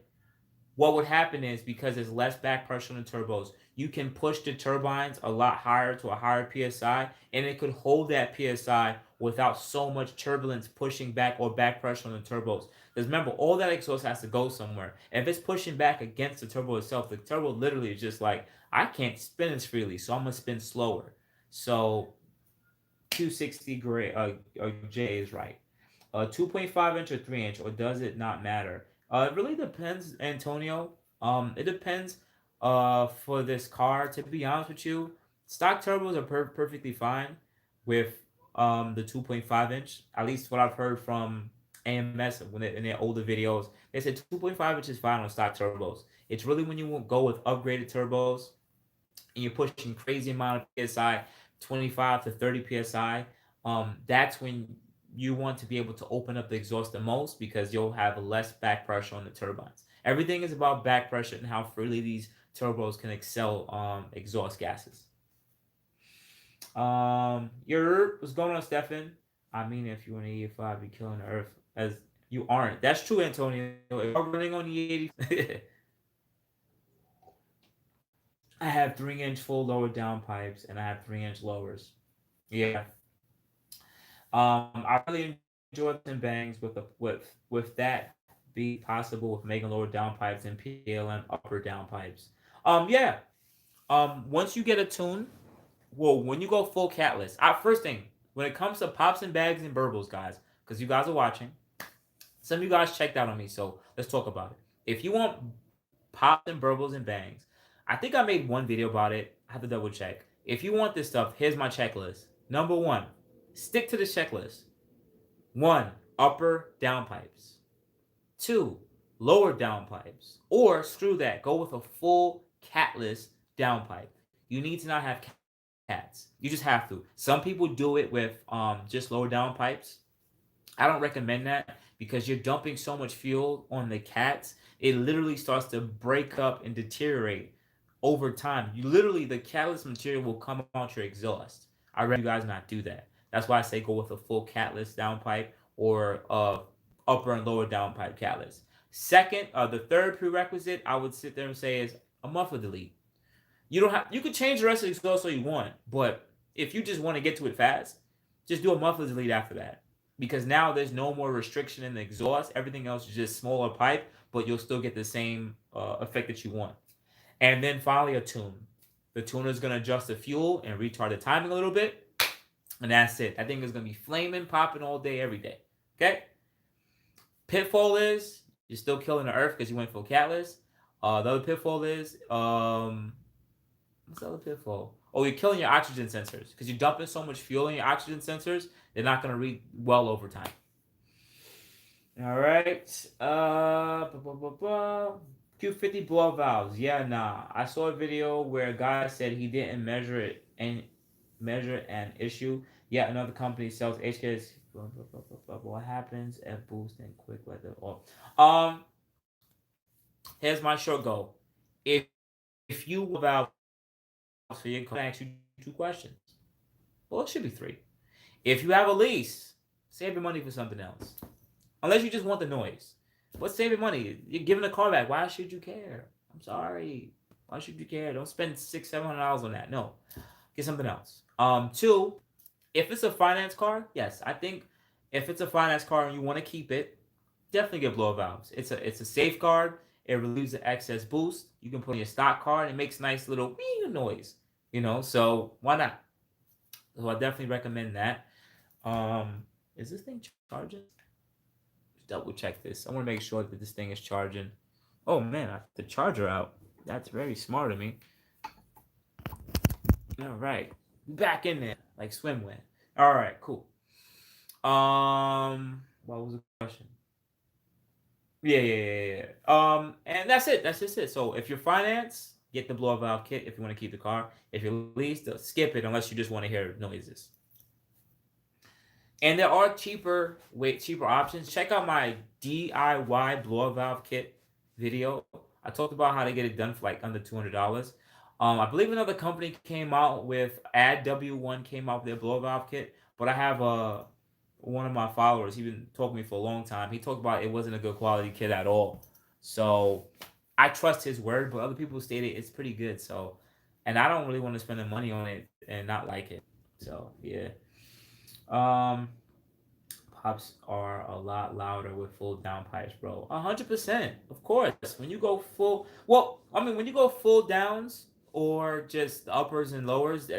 what would happen is, because there's less back pressure on the turbos, you can push the turbines a lot higher to a higher psi, and it could hold that psi without so much turbulence pushing back or back pressure on the turbos. Because remember, all that exhaust has to go somewhere. If it's pushing back against the turbo itself, the turbo literally is just like, I can't spin as freely, so I'm gonna spin slower. So Q60 J is right. 2.5 inch or 3 inch, or does it not matter? It really depends, Antonio. It depends. For this car, to be honest with you, stock turbos are perfectly fine with the 2.5 inch. At least what I've heard from AMS in their older videos, they said 2.5 inch is fine on stock turbos. It's really when you won't go with upgraded turbos and you're pushing crazy amount of psi, 25 to 30 psi, that's when you want to be able to open up the exhaust the most, because you'll have less back pressure on the turbines. Everything is about back pressure and how freely these turbos can excel exhaust gases. What's going on, Stefan? I mean, if you want an E85, you're killing the earth. As you aren't. That's true, Antonio. If you're running on the 80, I have 3 inch full lower downpipes and I have 3 inch lowers. Yeah. I really enjoy some bangs with that be possible with making lower downpipes and PLM upper downpipes. Yeah. Once you get a tune, well, when you go full catless, first thing when it comes to pops and bags and burbles, guys, because you guys are watching, some of you guys checked out on me, so let's talk about it. If you want pops and burbles and bangs, I think I made one video about it. I have to double check. If you want this stuff, here's my checklist. Number one, stick to the checklist. One, upper downpipes. Two, lower downpipes. Or screw that, go with a full catless downpipe. You need to not have cats. You just have to. Some people do it with just lower downpipes. I don't recommend that, because you're dumping so much fuel on the cats. It literally starts to break up and deteriorate over time. The catalyst material will come out your exhaust. I recommend you guys not do that. That's why I say go with a full catless downpipe or upper and lower downpipe catalyst. Second, the third prerequisite I would sit there and say is a muffler delete. You can change the rest of the exhaust all you want, but if you just want to get to it fast, just do a muffler delete after that. Because now there's no more restriction in the exhaust. Everything else is just smaller pipe, but you'll still get the same effect that you want. And then finally, a tune. The tuner is going to adjust the fuel and retard the timing a little bit. And that's it. That thing is going to be flaming, popping all day, every day. Okay? Pitfall is you're still killing the earth because you went full catless. The other pitfall is, what's the other pitfall? Oh, you're killing your oxygen sensors because you're dumping so much fuel in your oxygen sensors. They're not going to read well over time. All right. Q50 blow valves. Yeah, nah. I saw a video where a guy said he didn't measure it and measure an issue. Yet another company sells HKS. What happens at boost and quick weather? Here's my short goal. If you valve for your car, I ask you two questions. Well, it should be three. If you have a lease, save your money for something else. Unless you just want the noise. What's saving money? You're giving the car back. Why should you care? I'm sorry. Why should you care? Don't spend $600-$700 on that. No. Get something else. Two, if it's a finance car, yes, I think if it's a finance car and you want to keep it, definitely get blower valves. It's a safeguard. It relieves the excess boost. You can put in your stock car and it makes nice little wee noise. So why not? So I definitely recommend that. Is this thing charging? Double check this. I want to make sure that this thing is charging. Oh man, I took the charger out. That's very smart of me. All right, back in there like swimwear. All right, cool. What was the question? Yeah. And that's it. That's just it. So if you're finance, get the blower valve kit if you want to keep the car. If you're leased, skip it unless you just want to hear noises. And there are cheaper options. Check out my DIY blower valve kit video. I talked about how to get it done for like under $200. I believe another company came out with AdW1 came out with their blower valve kit, but I have one of my followers. He's been talking to me for a long time. He talked about it wasn't a good quality kit at all. So I trust his word, but other people stated it's pretty good. So, and I don't really want to spend the money on it and not like it. So yeah. Um, Pops are a lot louder with full downpipes, bro. 100%, of course. When you go full, well, I mean, when you go full downs or just the uppers and lowers,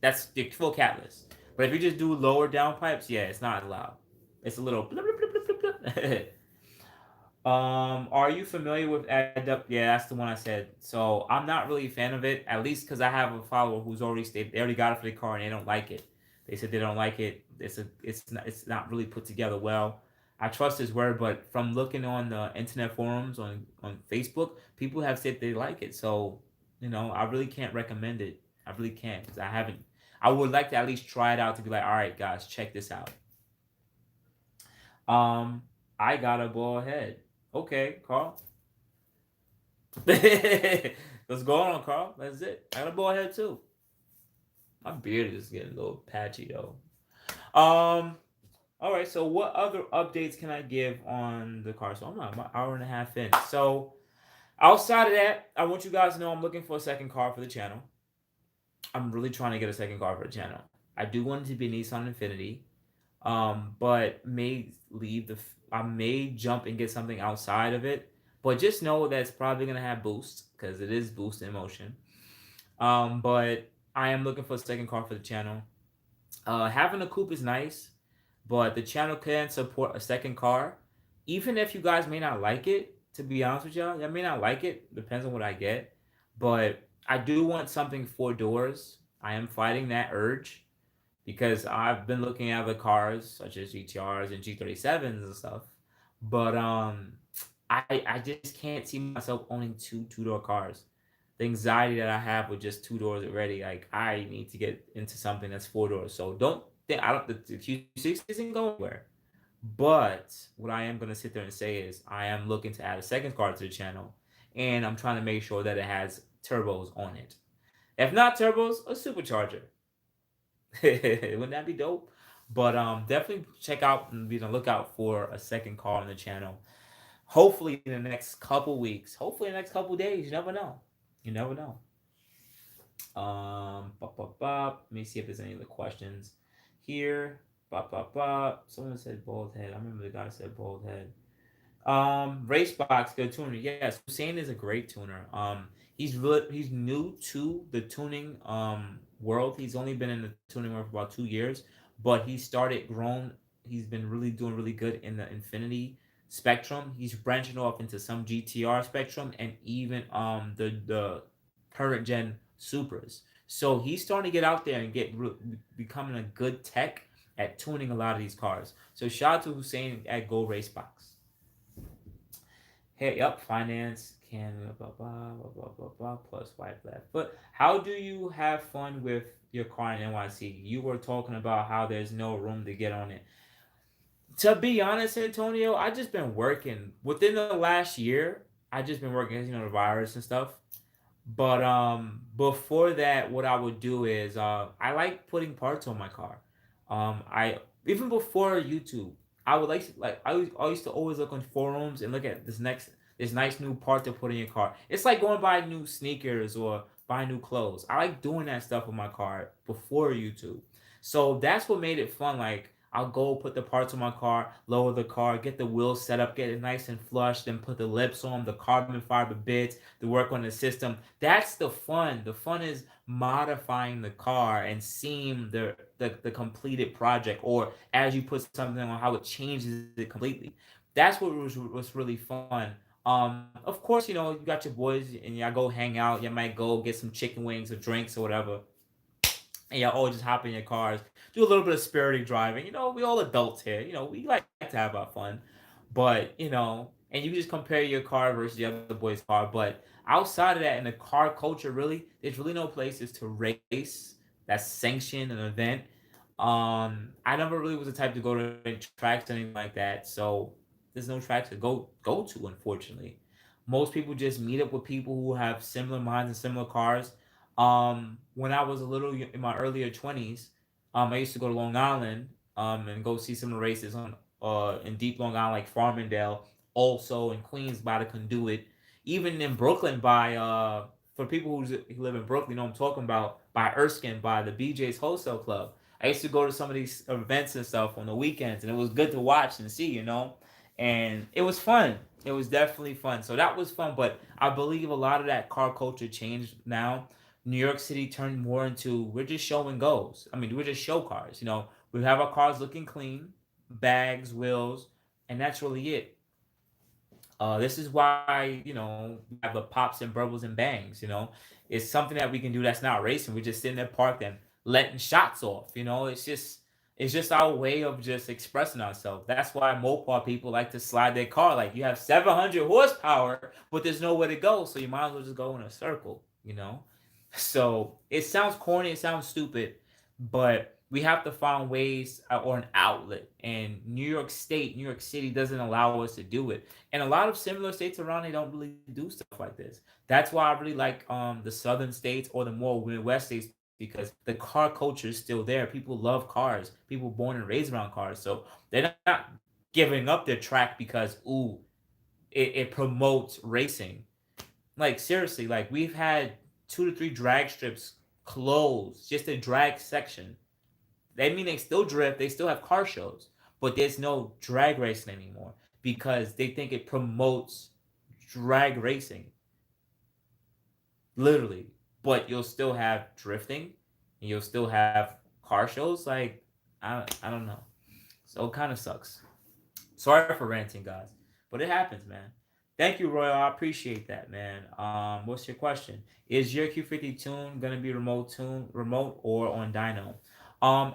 that's the full catless. But if you just do lower downpipes, yeah, it's not loud. It's a little. Blip, blip, blip, blip, blip, blip. Are you familiar with AdDup? Yeah, that's the one I said. So I'm not really a fan of it, at least because I have a follower who's already stated they already got it for the car and they don't like it. They said they don't like it. It's not really put together well. I trust his word, but from looking on the internet forums on Facebook, people have said they like it. So I really can't recommend it. I really can't because I haven't. I would like to at least try it out to be like, all right, guys, check this out. Um, I gotta go ahead. Okay, Carl. Let's go on, Carl. That's it. I gotta go ahead too. My beard is getting a little patchy though. Um. All right. So, what other updates can I give on the car? So I'm not an hour and a half in. So outside of that, I want you guys to know I'm looking for a second car for the channel. I'm really trying to get a second car for the channel. I do want it to be a Nissan Infiniti. But may leave I may jump and get something outside of it, but just know that it's probably gonna have boost because it is boostinmotion. But I am looking for a second car for the channel. Having a coupe is nice, but the channel can support a second car, even if you guys may not like it. To be honest with y'all, I may not like it. Depends on what I get, but I do want something 4 doors. I am fighting that urge because I've been looking at the cars such as GTRs and G37s and stuff, but I just can't see myself owning two-door cars. The anxiety that I have with just 2 doors already, like I need to get into something that's 4 doors. So don't think I don't the Q60 isn't going anywhere. But what I am gonna sit there and say is I am looking to add a second car to the channel, and I'm trying to make sure that it has turbos on it. If not turbos, a supercharger. Wouldn't that be dope? But definitely check out and be on the lookout for a second car on the channel. Hopefully in the next couple weeks. Hopefully in the next couple days. You never know. You never know. Let me see if there's any other questions here. Someone said bald head. I remember the guy said bald head. Racebox, good tuner. Yes, Hussein is a great tuner. He's new to the tuning world. He's only been in the tuning world for about 2 years, but he started grown. He's been really doing really good in the Infinity spectrum. He's branching off into some GTR spectrum and even the current gen Supras. So he's starting to get out there and becoming a good tech at tuning a lot of these cars. So shout out to Hussein at Go Racebox. Hey, yep, finance can blah plus white left. But how do you have fun with your car in NYC? You were talking about how there's no room to get on it. To be honest, Antonio, I just been working within the last year. I just been working, the virus and stuff. But before that, what I would do is I like putting parts on my car. I even before YouTube, I would I used to always look on forums and look at this nice new part to put in your car. It's like going buy new sneakers or buy new clothes. I like doing that stuff with my car before YouTube. So that's what made it fun. Like I'll go put the parts on my car, lower the car, get the wheels set up, get it nice and flush, then put the lips on, the carbon fiber bits, the work on the system. That's the fun. The fun is modifying the car and seeing the completed project, or as you put something on, how it changes it completely. That's what was really fun. Of course, you got your boys and y'all go hang out. You might go get some chicken wings or drinks or whatever, and y'all all just hop in your cars, do a little bit of spirited driving. We all adults here. We like to have our fun, but and you just compare your car versus the other boy's car. But outside of that, in the car culture, really, there's really no places to race that's sanctioned an event. I never really was the type to go to any tracks or anything like that, so there's no tracks to go to, unfortunately. Most people just meet up with people who have similar minds and similar cars. When I was a little in my earlier 20s, I used to go to Long Island and go see some of the races on in deep Long Island, like Farmingdale, also in Queens by the Conduit, even in Brooklyn by for people who live in Brooklyn, I'm talking about, by Erskine, by the BJ's Wholesale Club. I used to go to some of these events and stuff on the weekends, and it was good to watch and see. And it was fun. It was definitely fun. So that was fun, but I believe a lot of that car culture changed now. New York City turned more into, we're just show and goes. I mean, we're just show cars. We have our cars looking clean, bags, wheels, and that's really it. This is why we have the pops and burbles and bangs. It's something that we can do that's not racing. We're just sitting there parked and letting shots off. It's just our way of just expressing ourselves. That's why Mopar people like to slide their car. Like, you have 700 horsepower, but there's nowhere to go, so you might as well just go in a circle. So it sounds corny, it sounds stupid, but we have to find ways or an outlet. And New York City doesn't allow us to do it. And a lot of similar states around, they don't really do stuff like this. That's why I really like the southern states or the more Midwest states, because the car culture is still there. People love cars. People born and raised around cars. So they're not giving up their track because it promotes racing. Like, seriously, like, we've had 2 to 3 drag strips closed, just a drag section. They mean they still drift, they still have car shows, but there's no drag racing anymore because they think it promotes drag racing, literally. But you'll still have drifting, and you'll still have car shows. Like, I don't know. So it kind of sucks. Sorry for ranting, guys, but it happens, man. Thank you, Royal. I appreciate that, man. What's your question? Is your Q50 tune gonna be remote or on dyno?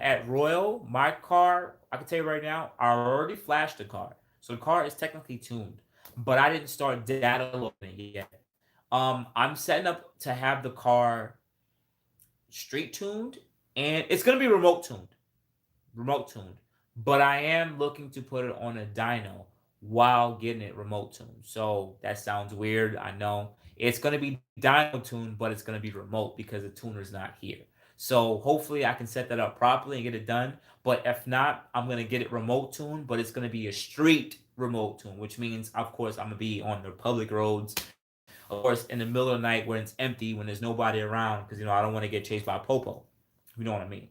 At Royal, my car, I can tell you right now, I already flashed the car, so the car is technically tuned, but I didn't start data loading it yet. I'm setting up to have the car street tuned, and it's gonna be remote tuned, but I am looking to put it on a dyno while getting it remote tuned. So that sounds weird, I know. It's going to be dyno tuned, but it's going to be remote because the tuner's not here. So hopefully I can set that up properly and get it done. But if not, I'm going to get it remote tuned, but it's going to be a street remote tune, which means, of course, I'm going to be on the public roads, of course, in the middle of the night when it's empty, when there's nobody around, because I don't want to get chased by a popo. You know what I mean?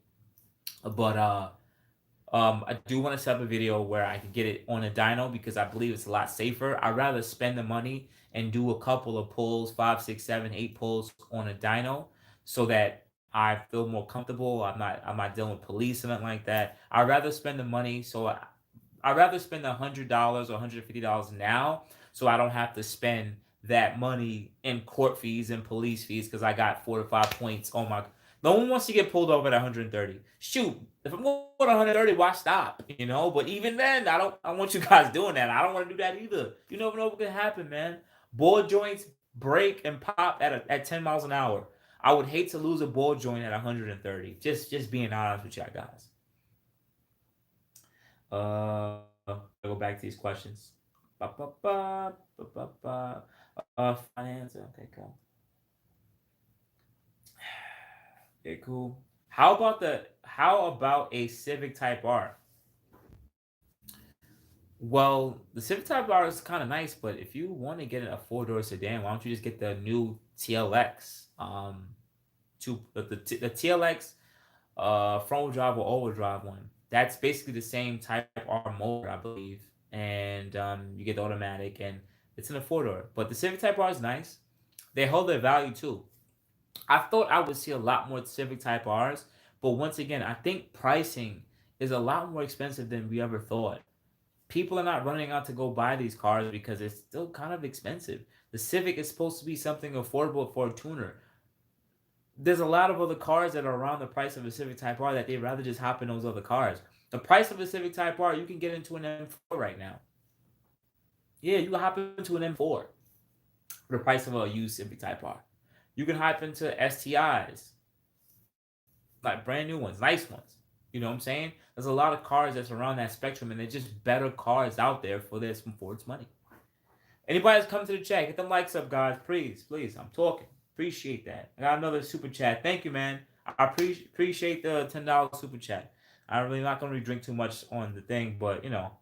But I do want to set up a video where I can get it on a dyno because I believe it's a lot safer. I'd rather spend the money and do a couple of pulls, 5, 6, 7, 8 pulls on a dyno, so that I feel more comfortable. I'm not dealing with police and nothing like that. I'd rather spend the money, I'd rather spend $100 or $150 now, so I don't have to spend that money in court fees and police fees because I got 4 to 5 points on my. No one wants to get pulled over at 130. Shoot, if I'm going at 130, why stop? But even then, I don't want you guys doing that. I don't want to do that either. You never know what could happen, man. Ball joints break and pop at 10 miles an hour. I would hate to lose a ball joint at 130. Just being honest with y'all guys. I'll go back to these questions. Finance. Okay, cool. Okay, cool. How about a Civic Type R? Well, the Civic Type R is kind of nice, but if you want to get a 4-door sedan, why don't you just get the new TLX? The TLX front wheel drive or all wheel drive one. That's basically the same Type R motor, I believe, and you get the automatic, and it's in a four door. But the Civic Type R is nice. They hold their value too. I thought I would see a lot more Civic Type R's, but once again, I think pricing is a lot more expensive than we ever thought. People are not running out to go buy these cars because it's still kind of expensive. The Civic is supposed to be something affordable for a tuner. There's a lot of other cars that are around the price of a Civic Type R that they'd rather just hop in those other cars. The price of a Civic Type R, you can get into an M4 right now. Yeah, you can hop into an M4 for the price of a used Civic Type R. You can hop into STIs, like brand new ones, nice ones. You know what I'm saying? There's a lot of cars that's around that spectrum, and they're just better cars out there for its money. Anybody that's come to the chat, get them likes up, guys. Please, please. I'm talking. Appreciate that. I got another super chat. Thank you, man. I appreciate the $10 super chat. I'm really not gonna really drink too much on the thing, but I'll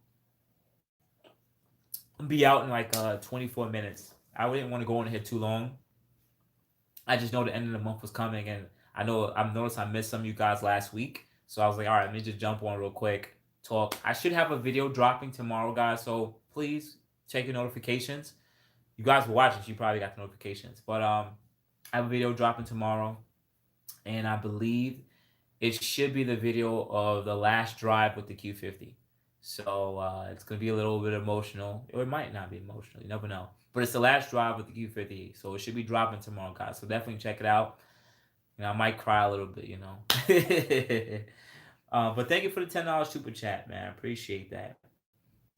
be out in like 24 minutes. I didn't want to go on here too long. I just know the end of the month was coming, and I've noticed I missed some of you guys last week. So I was like, all right, let me just jump on real quick, talk. I should have a video dropping tomorrow, guys. So please check your notifications. You guys were watching, so you probably got the notifications. But I have a video dropping tomorrow, and I believe it should be the video of the last drive with the Q50. So it's gonna be a little bit emotional, or it might not be emotional. You never know. But it's the last drive with the Q50, so it should be dropping tomorrow, guys. So definitely check it out. I might cry a little bit, but thank you for the $10 super chat, man. Appreciate that.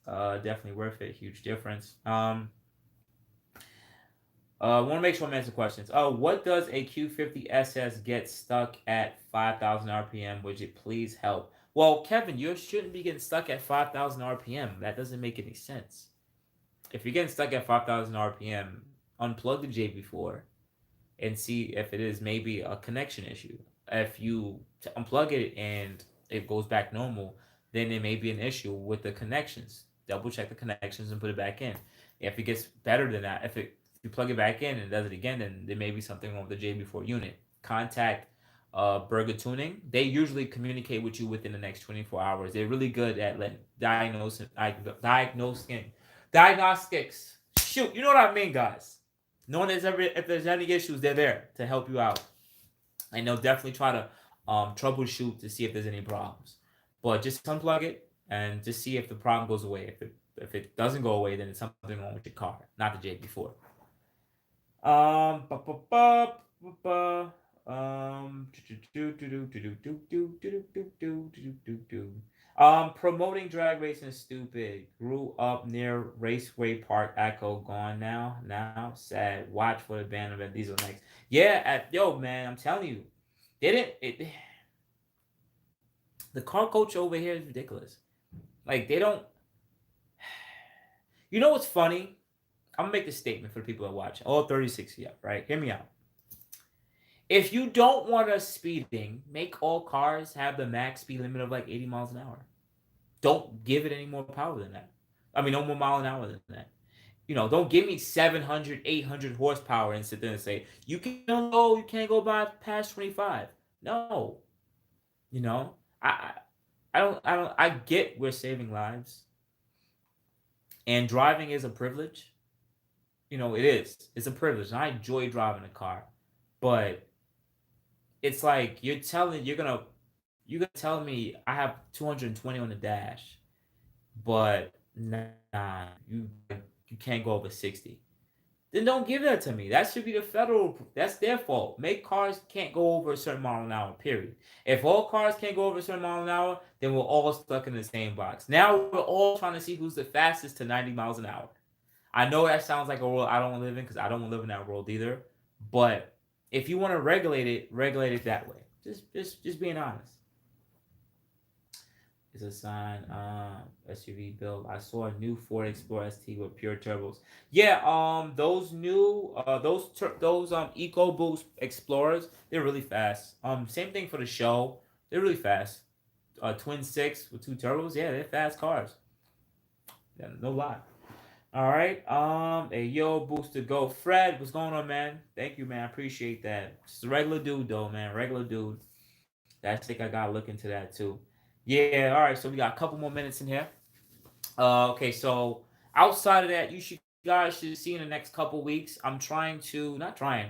Definitely worth it. Huge difference. Want to make sure I'm answering questions. What does a Q50 SS get stuck at 5,000 RPM? Would you please help? Well, Kevin, you shouldn't be getting stuck at 5,000 RPM. That doesn't make any sense. If you're getting stuck at 5,000 RPM, unplug the JB4 and see if it is maybe a connection issue. If you unplug it and it goes back normal, then it may be an issue with the connections. Double check the connections and put it back in. If it gets better than that, if you plug it back in and it does it again, then there may be something wrong with the JB4 unit. Contact Burger Tuning. They usually communicate with you within the next 24 hours. They're really good at diagnostics. Shoot, you know what I mean, guys. Knowing if there's any issues, they're there to help you out, and they'll definitely try to troubleshoot to see if there's any problems. But just unplug it and just see if the problem goes away. If it doesn't go away, then it's something wrong with your car, not the JB4. Promoting drag racing is stupid. Grew up near Raceway Park. Echo gone now. Now sad. Watch for the band of Diesel next. Yeah, yo man, I'm telling you, they didn't. The car culture over here is ridiculous. Like they don't. You know what's funny? I'm gonna make this statement for the people that watch. All 36 of you, right? Hear me out. If you don't want us speeding, make all cars have the max speed limit of like 80 miles an hour. Don't give it any more power than that. I mean, no more mile an hour than that. Don't give me 700, 800 horsepower and sit there and say, you can't go by past 25. No. I get we're saving lives. And driving is a privilege. It is. It's a privilege. And I enjoy driving a car. But it's like you're gonna tell me I have 220 on the dash, but nah, you can't go over 60. Then don't give that to me. That should be the federal. That's their fault. Make cars can't go over a certain mile an hour. Period. If all cars can't go over a certain mile an hour, then we're all stuck in the same box. Now we're all trying to see who's the fastest to 90 miles an hour. I know that sounds like a world I don't want to live in because I don't want to live in that world either. But if you want to regulate it that way. Just being honest. It's a sign. SUV build. I saw a new Ford Explorer ST with pure turbos. Yeah. Those new those EcoBoost Explorers, they're really fast. Same thing for the show. They're really fast. Twin 6 with 2 turbos. Yeah, they're fast cars. Yeah, no lie. All right. Hey, yo, Booster Go. Fred, what's going on, man? Thank you, man. I appreciate that. Just a regular dude, though, man. Regular dude. I think I gotta look into that too. Yeah, all right. So we got a couple more minutes in here. Okay, so outside of that, guys should see in the next couple weeks. I'm trying to not trying.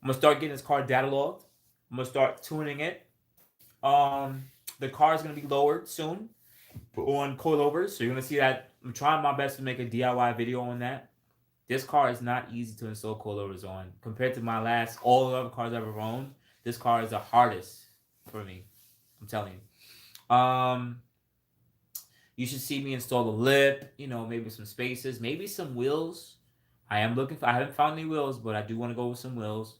I'm gonna start getting this car data logged. I'm gonna start tuning it. The car is gonna be lowered soon on coilovers, so you're gonna see that. I'm trying my best to make a DIY video on that. This car is not easy to install coilovers on compared to my last all the other cars I've ever owned. This car is the hardest for me. I'm telling you. You should see me install a lip, maybe some spacers, maybe some wheels. I haven't found any wheels, but I do want to go with some wheels.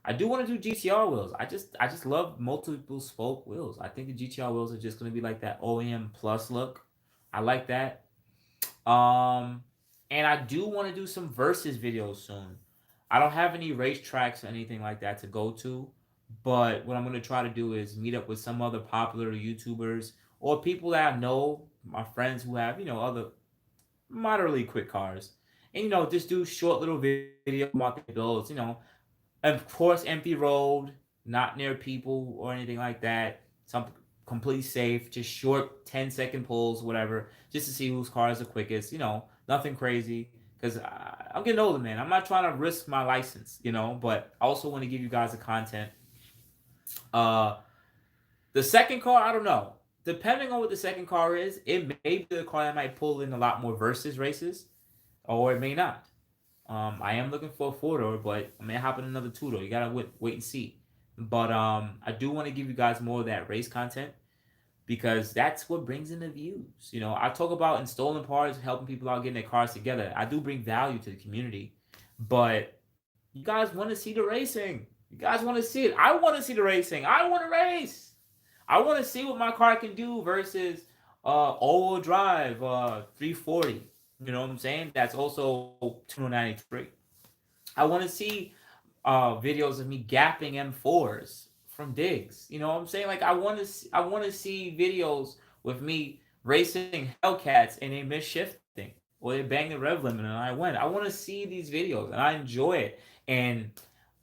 I do want to do GTR wheels. I just love multiple spoke wheels. I think the GTR wheels are just going to be like that OEM plus look. I like that. Um, and I do want to do some versus videos soon. I don't have any racetracks or anything like that to go to, but what I'm going to try to do is meet up with some other popular YouTubers or people that I know, my friends who have, other moderately quick cars. And, just do short little videos about the builds, of course, empty road, not near people or anything like that. Something completely safe, just short 10-second pulls, whatever, just to see whose car is the quickest. Nothing crazy. Because I'm getting older, man. I'm not trying to risk my license, but I also want to give you guys the content. Uh, the second car, I don't know. Depending on what the second car is, it may be the car that might pull in a lot more versus races, or it may not. I am looking for a four door, but I may hop in another two door. You gotta wait and see. But I do want to give you guys more of that race content because that's what brings in the views. I talk about installing parts, helping people out getting their cars together. I do bring value to the community, but you guys want to see the racing. You guys want to see it. I want to see the racing. I want to race. I want to see what my car can do versus all-wheel drive 340. You know what I'm saying? That's also 293. I want to see videos of me gapping M4s from digs. You know what I'm saying? Like I want to see videos with me racing Hellcats and they miss shifting or they bang the rev limit and I win. I want to see these videos and I enjoy it. And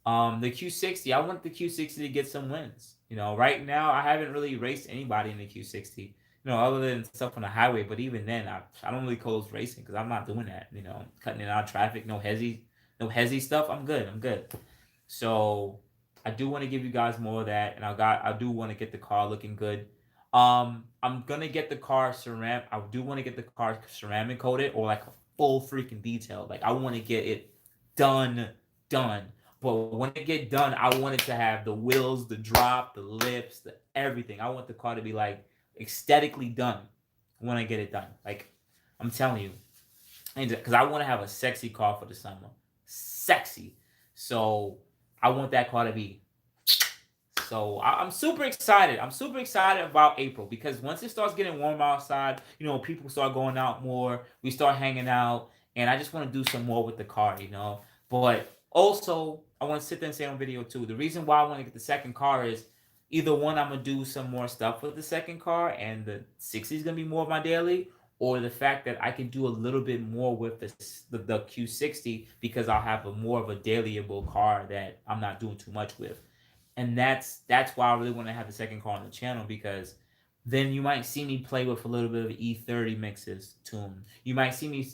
the Q60, I want the Q60 to get some wins. Right now I haven't really raced anybody in the Q60. Other than stuff on the highway. But even then, I don't really close racing because I'm not doing that. Cutting in out of traffic, no hezzy stuff. I'm good. I'm good. So I do want to give you guys more of that, and I do want to get the car looking good. I'm gonna get the car ceramic. I do want to get the car ceramic coated or like a full freaking detail. Like I want to get it done, done. But when it get done, I want it to have the wheels, the drop, the lips, the everything. I want the car to be like aesthetically done when I get it done. Like I'm telling you, because I want to have a sexy car for the summer, sexy. So I want that car to be. So I'm super excited. I'm super excited about April because once it starts getting warm outside, people start going out more. We start hanging out, and I just want to do some more with the car. But also, I want to sit there and say on video too. The reason why I want to get the second car is either one, I'm gonna do some more stuff with the second car, and the 60 is gonna be more of my daily, or the fact that I can do a little bit more with the Q60 because I'll have a more of a dailyable car that I'm not doing too much with. And that's why I really want to have the second car on the channel because then you might see me play with a little bit of E30 mixes tune. You might see me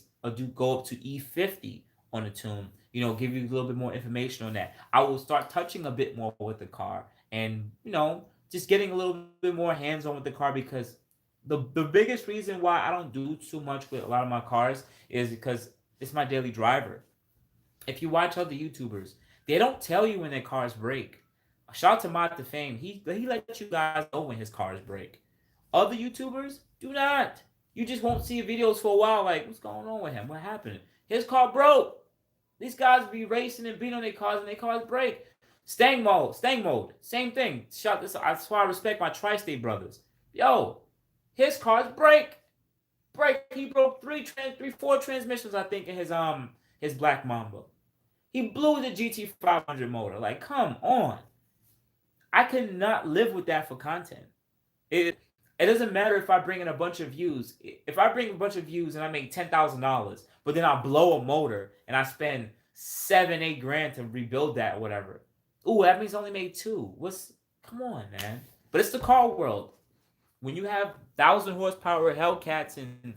go up to E50 on the tune. Give you a little bit more information on that. I will start touching a bit more with the car and just getting a little bit more hands on with the car because the biggest reason why I don't do too much with a lot of my cars is because it's my daily driver. If you watch other YouTubers, they don't tell you when their cars break. Shout out to Mod the Fame. He lets you guys know when his cars break. Other YouTubers do not. You just won't see videos for a while. Like, what's going on with him? What happened? His car broke. These guys be racing and beating on their cars and their cars break. Stang mode, same thing. That's why I respect my tri-state brothers. Yo, his cars break. He broke four transmissions, I think, in his Black Mamba. He blew the GT 500 motor. Like, come on. I could not live with that for content. It doesn't matter if I bring in a bunch of views. If I bring a bunch of views and I make $10,000, but then I blow a motor and I spend 7-8 grand to rebuild that or whatever. Ooh, that means I only made two. Come on, man. But it's the car world. when you have 1,000 horsepower Hellcats and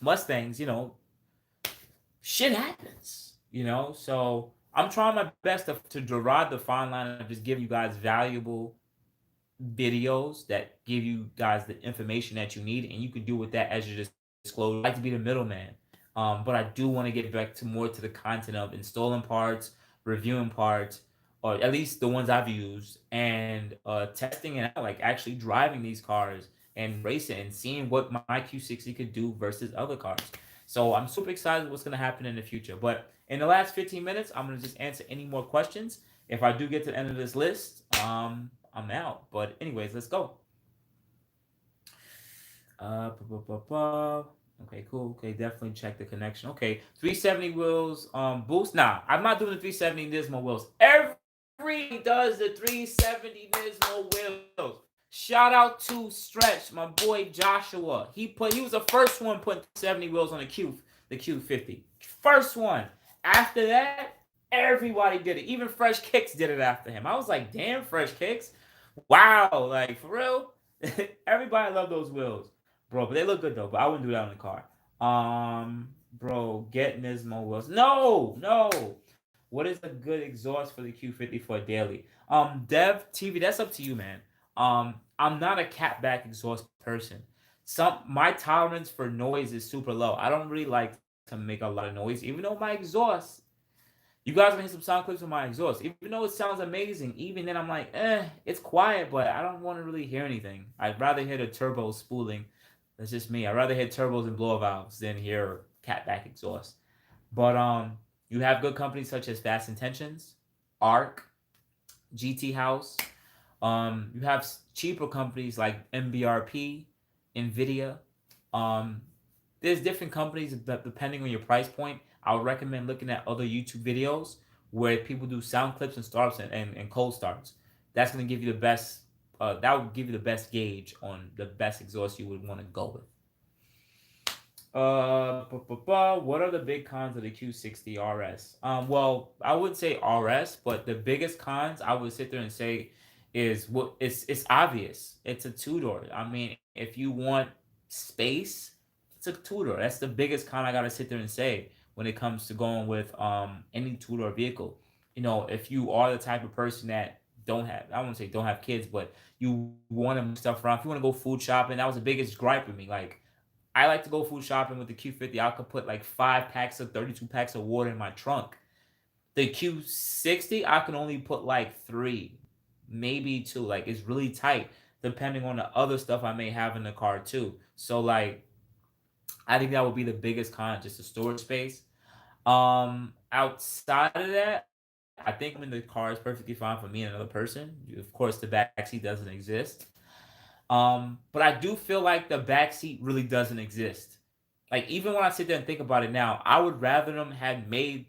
Mustangs, shit happens, So I'm trying my best to deride the fine line of just giving you guys valuable videos that give you guys the information that you need, and you can do with that as your disclosure. I like to be the middleman, but I do want to get back to more to the content of installing parts, reviewing parts, or at least the ones I've used, and testing it out, like actually driving these cars and racing and seeing what my Q60 could do versus other cars. So I'm super excited what's going to happen in the future. But in the last 15 minutes, I'm going to just answer any more questions. If I do get to the end of this list, I'm out. But anyways, let's go. Okay, cool. Okay, definitely check the connection. Okay, 370 wheels. Boost. Nah, I'm not doing the 370 Nismo wheels. Every does the 370 Nismo wheels. Shout out to Stretch, my boy Joshua. He was the first one putting 70 wheels on the Q50. First one. After that, everybody did it. Even Fresh Kicks did it after him. I was like, damn, Fresh Kicks. Wow, like for real. Everybody love those wheels, bro. But they look good though. But I wouldn't do that on the car. Bro, get Nismo wheels. No, no. What is a good exhaust for the Q50 for a daily? Dev TV, that's up to you, man. I'm not a CATBACK exhaust person. My tolerance for noise is super low. I don't really like to make a lot of noise, even though my exhaust. You guys can hear some sound clips of my exhaust. Even though it sounds amazing, even then I'm like, it's quiet, but I don't want to really hear anything. I'd rather hear the turbo spooling. That's just me. I'd rather hear turbos and blow valves than hear catback exhaust. But you have good companies such as Fast Intentions, Arc, GT House. You have cheaper companies like MBRP, Nvidia. Um, there's different companies that depending on your price point. I would recommend looking at other YouTube videos where people do sound clips and starts and cold starts. That's gonna give you the best. That would give you the best gauge on the best exhaust you would want to go with. What are the big cons of the Q60 RS? Well, I would say RS, but the biggest cons I would sit there and say is it's obvious. It's a two door. I mean, if you want space, it's a two door. That's the biggest con I gotta sit there and say when it comes to going with any two door vehicle. If you are the type of person that don't have, I won't say don't have kids, but you want to move stuff around. If you want to go food shopping, that was the biggest gripe with me. Like I like to go food shopping with the Q50. I could put like 5 packs of 32 packs of water in my trunk. The Q60, I can only put like 3, maybe 2. Like it's really tight, depending on the other stuff I may have in the car too. So like, I think that would be the biggest con, just the storage space. Outside of that, I think when the car is perfectly fine for me and another person. Of course, the backseat doesn't exist. But I do feel like the backseat really doesn't exist. Like even when I sit there and think about it now, I would rather them had made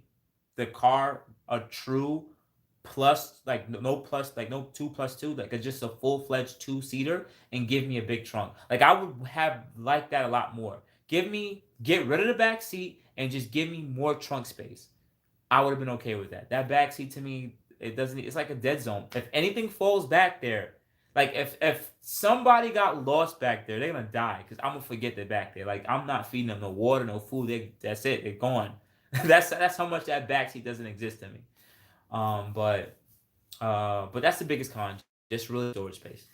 the car a true plus, like no plus, like no 2+2, like just a full-fledged two-seater and give me a big trunk. Like I would have liked that a lot more. Get rid of the back seat and just give me more trunk space. I would have been okay with that. That back seat to me, it's like a dead zone. If anything falls back there, like if somebody got lost back there, they're gonna die because I'm gonna forget they're back there. Like I'm not feeding them no water, no food. That's it. They're gone. That's how much that back seat doesn't exist to me. But that's the biggest con, just really storage space.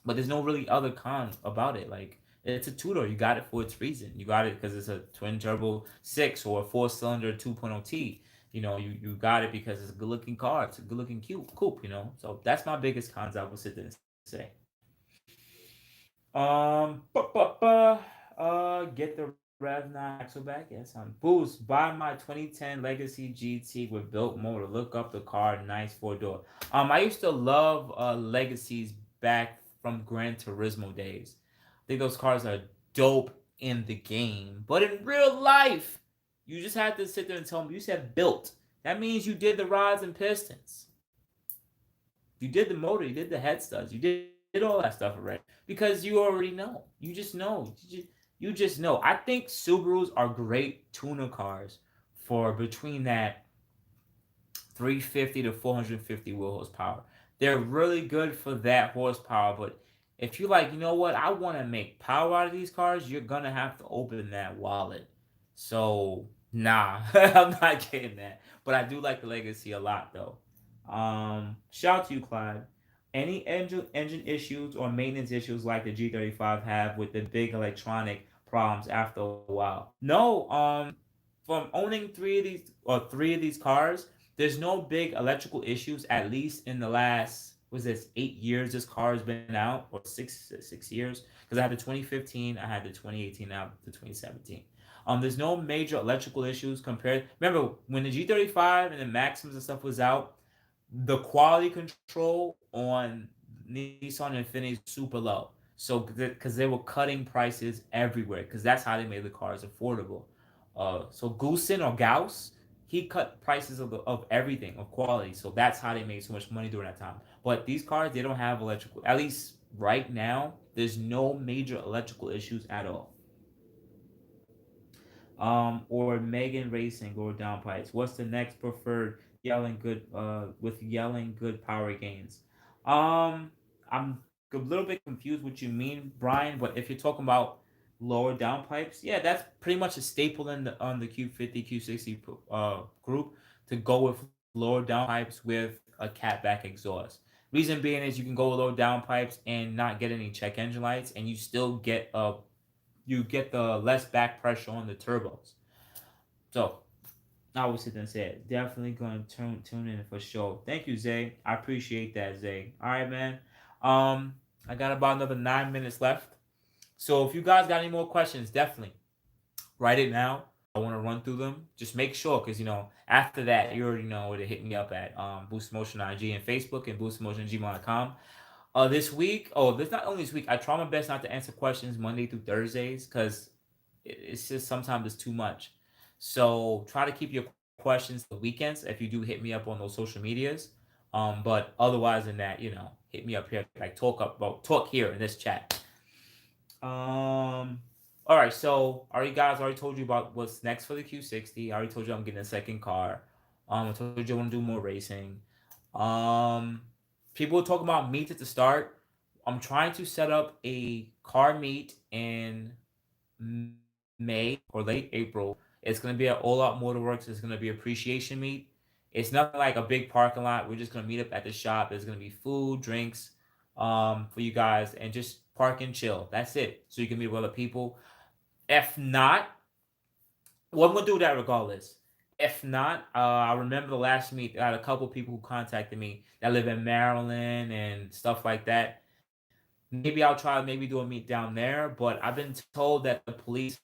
But there's no really other con about it. Like it's a two door. You got it for its reason. You got it because it's a twin turbo 6 or a 4-cylinder 2.0 T. You got it because it's a good looking car. It's a good looking coupe. So that's my biggest cons. I would sit there and say. Get the Rev 9 AXLEBACK. Yes, on boost. Buy my 2010 Legacy GT with built motor. Look up the car. Nice 4-door. I used to love Legacies back from Gran Turismo days. I think those cars are dope in the game, but in real life, you just had to sit there and tell me you said built. That means you did the rods and pistons. You did the motor. You did the head studs. You did all that stuff already because you already know. You just know. You just know. I think Subarus are great tuner cars for between that 350 to 450 wheel horsepower. They're really good for that horsepower, but If you're like, you know what, I want to make power out of these cars, you're gonna have to open that wallet. So nah, I'm not getting that. But I do like the Legacy a lot though. Shout out to you, Clyde. Any engine issues or maintenance issues like the G35 have with the big electronic problems after a while? No. From owning three of these cars, there's no big electrical issues. At least in the last, was this 8 years this car has been out, or 6 years? Because I had the 2015, I had the 2018, now the 2017. There's no major electrical issues compared. Remember when the G35 and the Maxims and stuff was out, the quality control on Nissan Infiniti is super low. So because they were cutting prices everywhere, because that's how they made the cars affordable. So Goosen or Gauss, he cut prices of everything, of quality. So that's how they made so much money during that time. But these cars, they don't have electrical. At least right now, there's no major electrical issues at all. Or Megan Racing or Downpipes. What's the next preferred yelling good with yelling good power gains? I'm a little bit confused what you mean, Brian, but if you're talking about lower downpipes, yeah, that's pretty much a staple in the on the Q50 Q60 group to go with lower downpipes with a catback exhaust. Reason being is you can go with low downpipes and not get any check engine lights, and you get the less back pressure on the turbos. So I would sit there and say it. Definitely going to tune in for sure. Thank you, Zay. I appreciate that, Zay. All right, man. I got about another 9 minutes left. So if you guys got any more questions, definitely write it now. I want to run through them. Just make sure, because after that, you already know where to hit me up at Boost Motion IG and Facebook and boostmotiongmail.com. This week, this not only this week, I try my best not to answer questions Monday through Thursdays because it's just sometimes it's too much. So try to keep your questions the weekends if you do hit me up on those social medias. But otherwise than that, hit me up here, like talk here in this chat. All right, so already told you about what's next for the Q60. I already told you I'm getting a second car. I told you I want to do more racing. Um, People talk about meets at the start. I'm trying to set up a car meet in May or late April. It's gonna be at All Out Motorworks. It's gonna be appreciation meet. It's nothing like a big parking lot. We're just gonna meet up at the shop. There's gonna be food, drinks, for you guys, and just park and chill. That's it. So you can meet with other people. If not, well, I'm gonna do that regardless. If not, I remember the last meet. I had a couple people who contacted me that live in Maryland and stuff like that. Maybe I'll try maybe do a meet down there. But I've been told that the police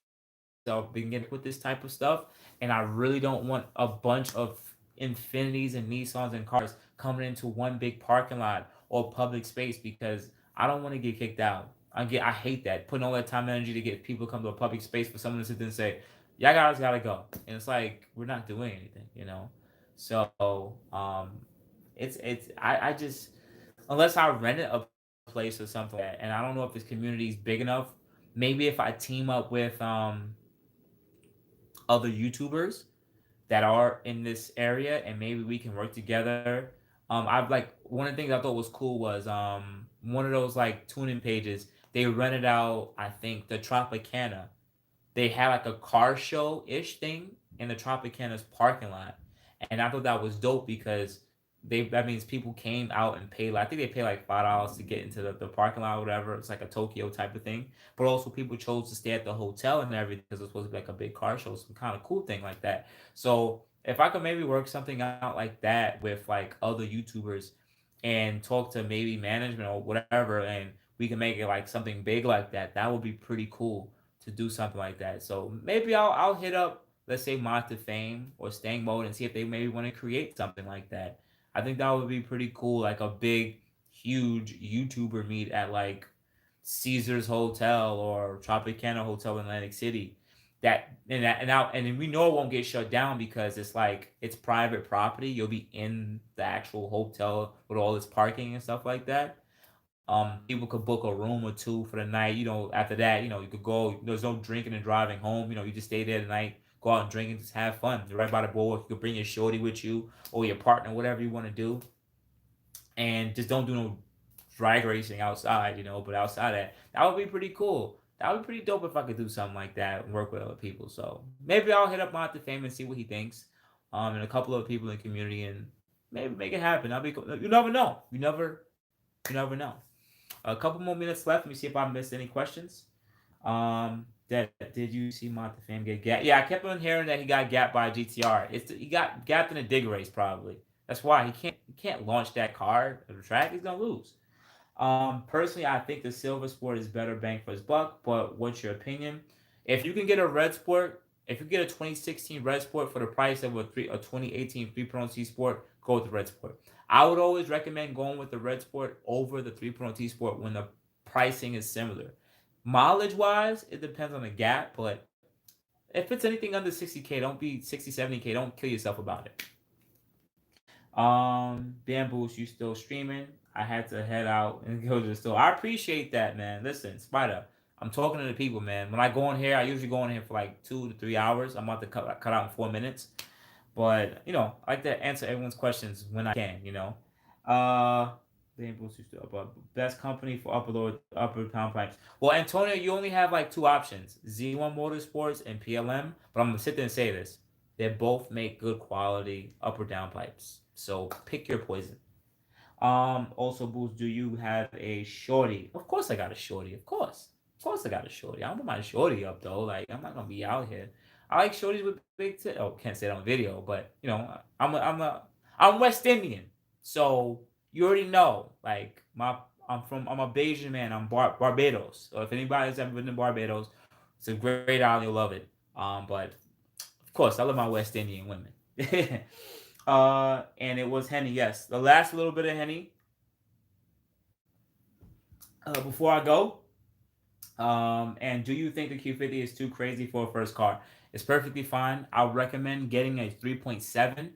have been getting with this type of stuff, and I really don't want a bunch of Infinities and Nissans and cars coming into one big parking lot or public space because I don't want to get kicked out. I hate that putting all that time and energy to get people to come to a public space for someone to sit there and say, "Y'all guys gotta go," and it's like we're not doing anything. So I just unless I rented a place or something like that, and I don't know if this community is big enough. Maybe if I team up with other YouTubers that are in this area, and maybe we can work together. I've like one of the things I thought was cool was one of those like tuning pages. They rented out, I think, the Tropicana. They had like a car show ish thing in the Tropicana's parking lot, and I thought that was dope because that means people came out and paid. Like, I think they paid like $5 to get into the parking lot or whatever. It's like a Tokyo type of thing. But also people chose to stay at the hotel and everything because it's supposed to be like a big car show, some kind of cool thing like that. So if I could maybe work something out like that with like other YouTubers and talk to maybe management or whatever, and we can make it like something big like that, that would be pretty cool to do something like that. So maybe I'll hit up, let's say, Mod to Fame or Staying Mode and see if they maybe want to create something like that. I think that would be pretty cool, like a big, huge YouTuber meet at like Caesar's Hotel or Tropicana Hotel in Atlantic City. And we know it won't get shut down because it's like it's private property. You'll be in the actual hotel with all this parking and stuff like that. People could book a room or two for the night. After that, you could go. There's no drinking and driving home. You just stay there tonight, go out and drink and just have fun. You're right by the board. You could bring your shorty with you or your partner, whatever you want to do, and just don't do no drag racing outside, but outside that would be pretty cool. That would be pretty dope if I could do something like that and work with other people. So maybe I'll hit up Monte Fame and see what he thinks, and a couple of people in the community, and maybe make it happen. I'll be cool. You never know. You never know. A couple more minutes left. Let me see if I missed any questions. That did you see Monte Fame get gapped? Yeah, I kept on hearing that he got gapped by a GTR. He got gapped in a dig race probably. That's why he can't launch that car at the track. He's gonna lose. Personally, I think the Silver Sport is better bang for his buck. But what's your opinion? If you can get a Red Sport, if you get a 2016 Red Sport for the price of a 2018 3.0 Sport, go with the Red Sport. I would always recommend going with the Red Sport over the 3.0 Sport when the pricing is similar. Mileage wise, it depends on the gap, but if it's anything under 60K, don't be 60, 70K, don't kill yourself about it. Bamboos, you still streaming? I had to head out and go to the store. I appreciate that, man. Listen, Spider, I'm talking to the people, man. When I go in here, I usually go in here for like 2 to 3 hours. I'm about to cut out in 4 minutes. But, I like to answer everyone's questions when I can. Uh, Bamboos, you still best company for upper downpipes. Well, Antonio, you only have like two options: Z1 Motorsports and PLM. But I'm gonna sit there and say this: they both make good quality upper downpipes. So pick your poison. Also, Boost, do you have a shorty? Of course, I got a shorty. Of course, I got a shorty. I don't put my shorty up though. Like, I'm not gonna be out here. I like shorties with big tits. Oh, can't say it on video, but I'm West Indian, so you already know. Like, I'm a Bayesian man. I'm Barbados. So if anybody's ever been to Barbados, it's a great island. You'll love it. But of course, I love my West Indian women. And it was Henny. Yes, the last little bit of Henny before I go. And do you think the Q50 is too crazy for a first car? It's perfectly fine. I would recommend getting a 3.7.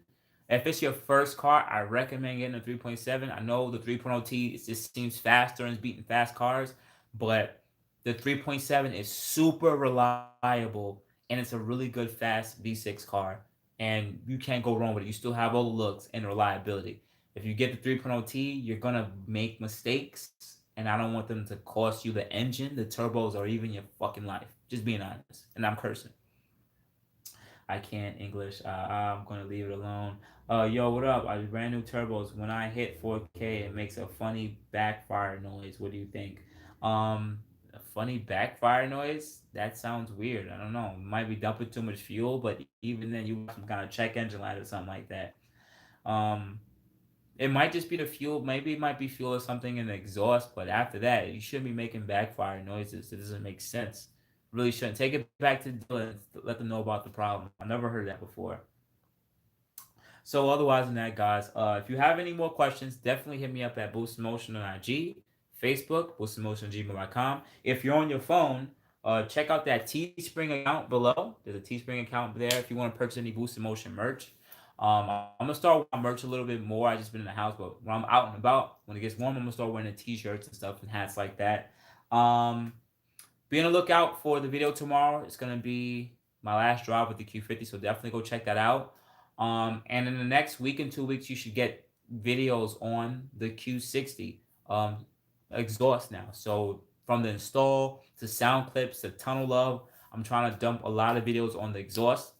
If it's your first car, I recommend getting a 3.7. I know the 3.0T just seems faster and is beating fast cars, but the 3.7 is super reliable and it's a really good fast V6 car. And you can't go wrong with it. You still have all the looks and reliability. If you get the 3.0T, you're going to make mistakes, and I don't want them to cost you the engine, the turbos, or even your fucking life. Just being honest. And I'm cursing. I can't English. I'm gonna leave it alone. Yo, what up? I brand new turbos. When I hit 4K, it makes a funny backfire noise. What do you think? A funny backfire noise? That sounds weird. I don't know. It might be dumping too much fuel, but even then, you have some kind of check engine light or something like that. Um, it might just be the fuel. Maybe it might be fuel or something in the exhaust. But after that, you shouldn't be making backfire noises. It doesn't make sense. Really shouldn't. Take it back to the dealer and let them know about the problem. I never heard that before. So otherwise than that, guys, if you have any more questions, definitely hit me up at Boost Motion on IG, Facebook, boostmotion@gmail.com. If you're on your phone, check out that Teespring account below. There's a Teespring account there if you want to purchase any Boost Motion merch. I'm gonna start with my merch a little bit more. I just been in the house, but when I'm out and about, when it gets warm, I'm gonna start wearing the t-shirts and stuff and hats like that. Be on the lookout for the video tomorrow. It's gonna be my last drive with the Q50, so definitely go check that out. And in the next week and 2 weeks, you should get videos on the Q60 exhaust now. So from the install to sound clips to tunnel love, I'm trying to dump a lot of videos on the exhaust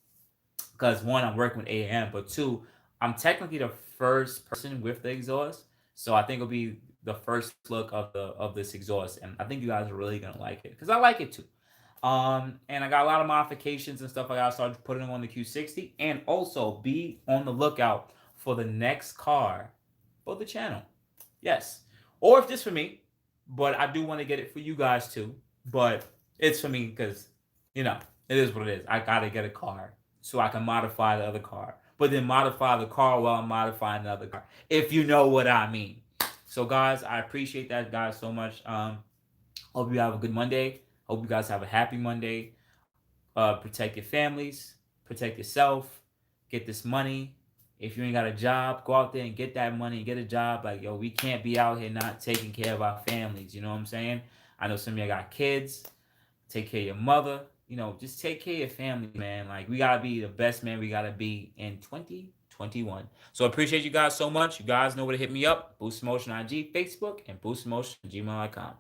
because one, I'm working with AM, but two, I'm technically the first person with the exhaust, so I think it'll be the first look of this exhaust, and I think you guys are really gonna like it because I like it too. And I got a lot of modifications and stuff I gotta start putting on the Q60, and also be on the lookout for the next car for the channel. Yes, or if just for me, but I do want to get it for you guys too. But it's for me because it is what it is. I gotta get a car so I can modify the other car, but then modify the car while I'm modifying the other car. If you know what I mean. So guys, I appreciate that guys so much. Hope you have a good Monday. Hope you guys have a happy Monday. Protect your families, protect yourself, get this money. If you ain't got a job, go out there and get that money and get a job. Like, yo, we can't be out here not taking care of our families. You know what I'm saying? I know some of you got kids. Take care of your mother. Just take care of your family, man. Like, we gotta be the best man we gotta be in 2020. 2021. So I appreciate you guys so much. You guys know where to hit me up. Boost Motion IG, Facebook, and boostmotion@gmail.com.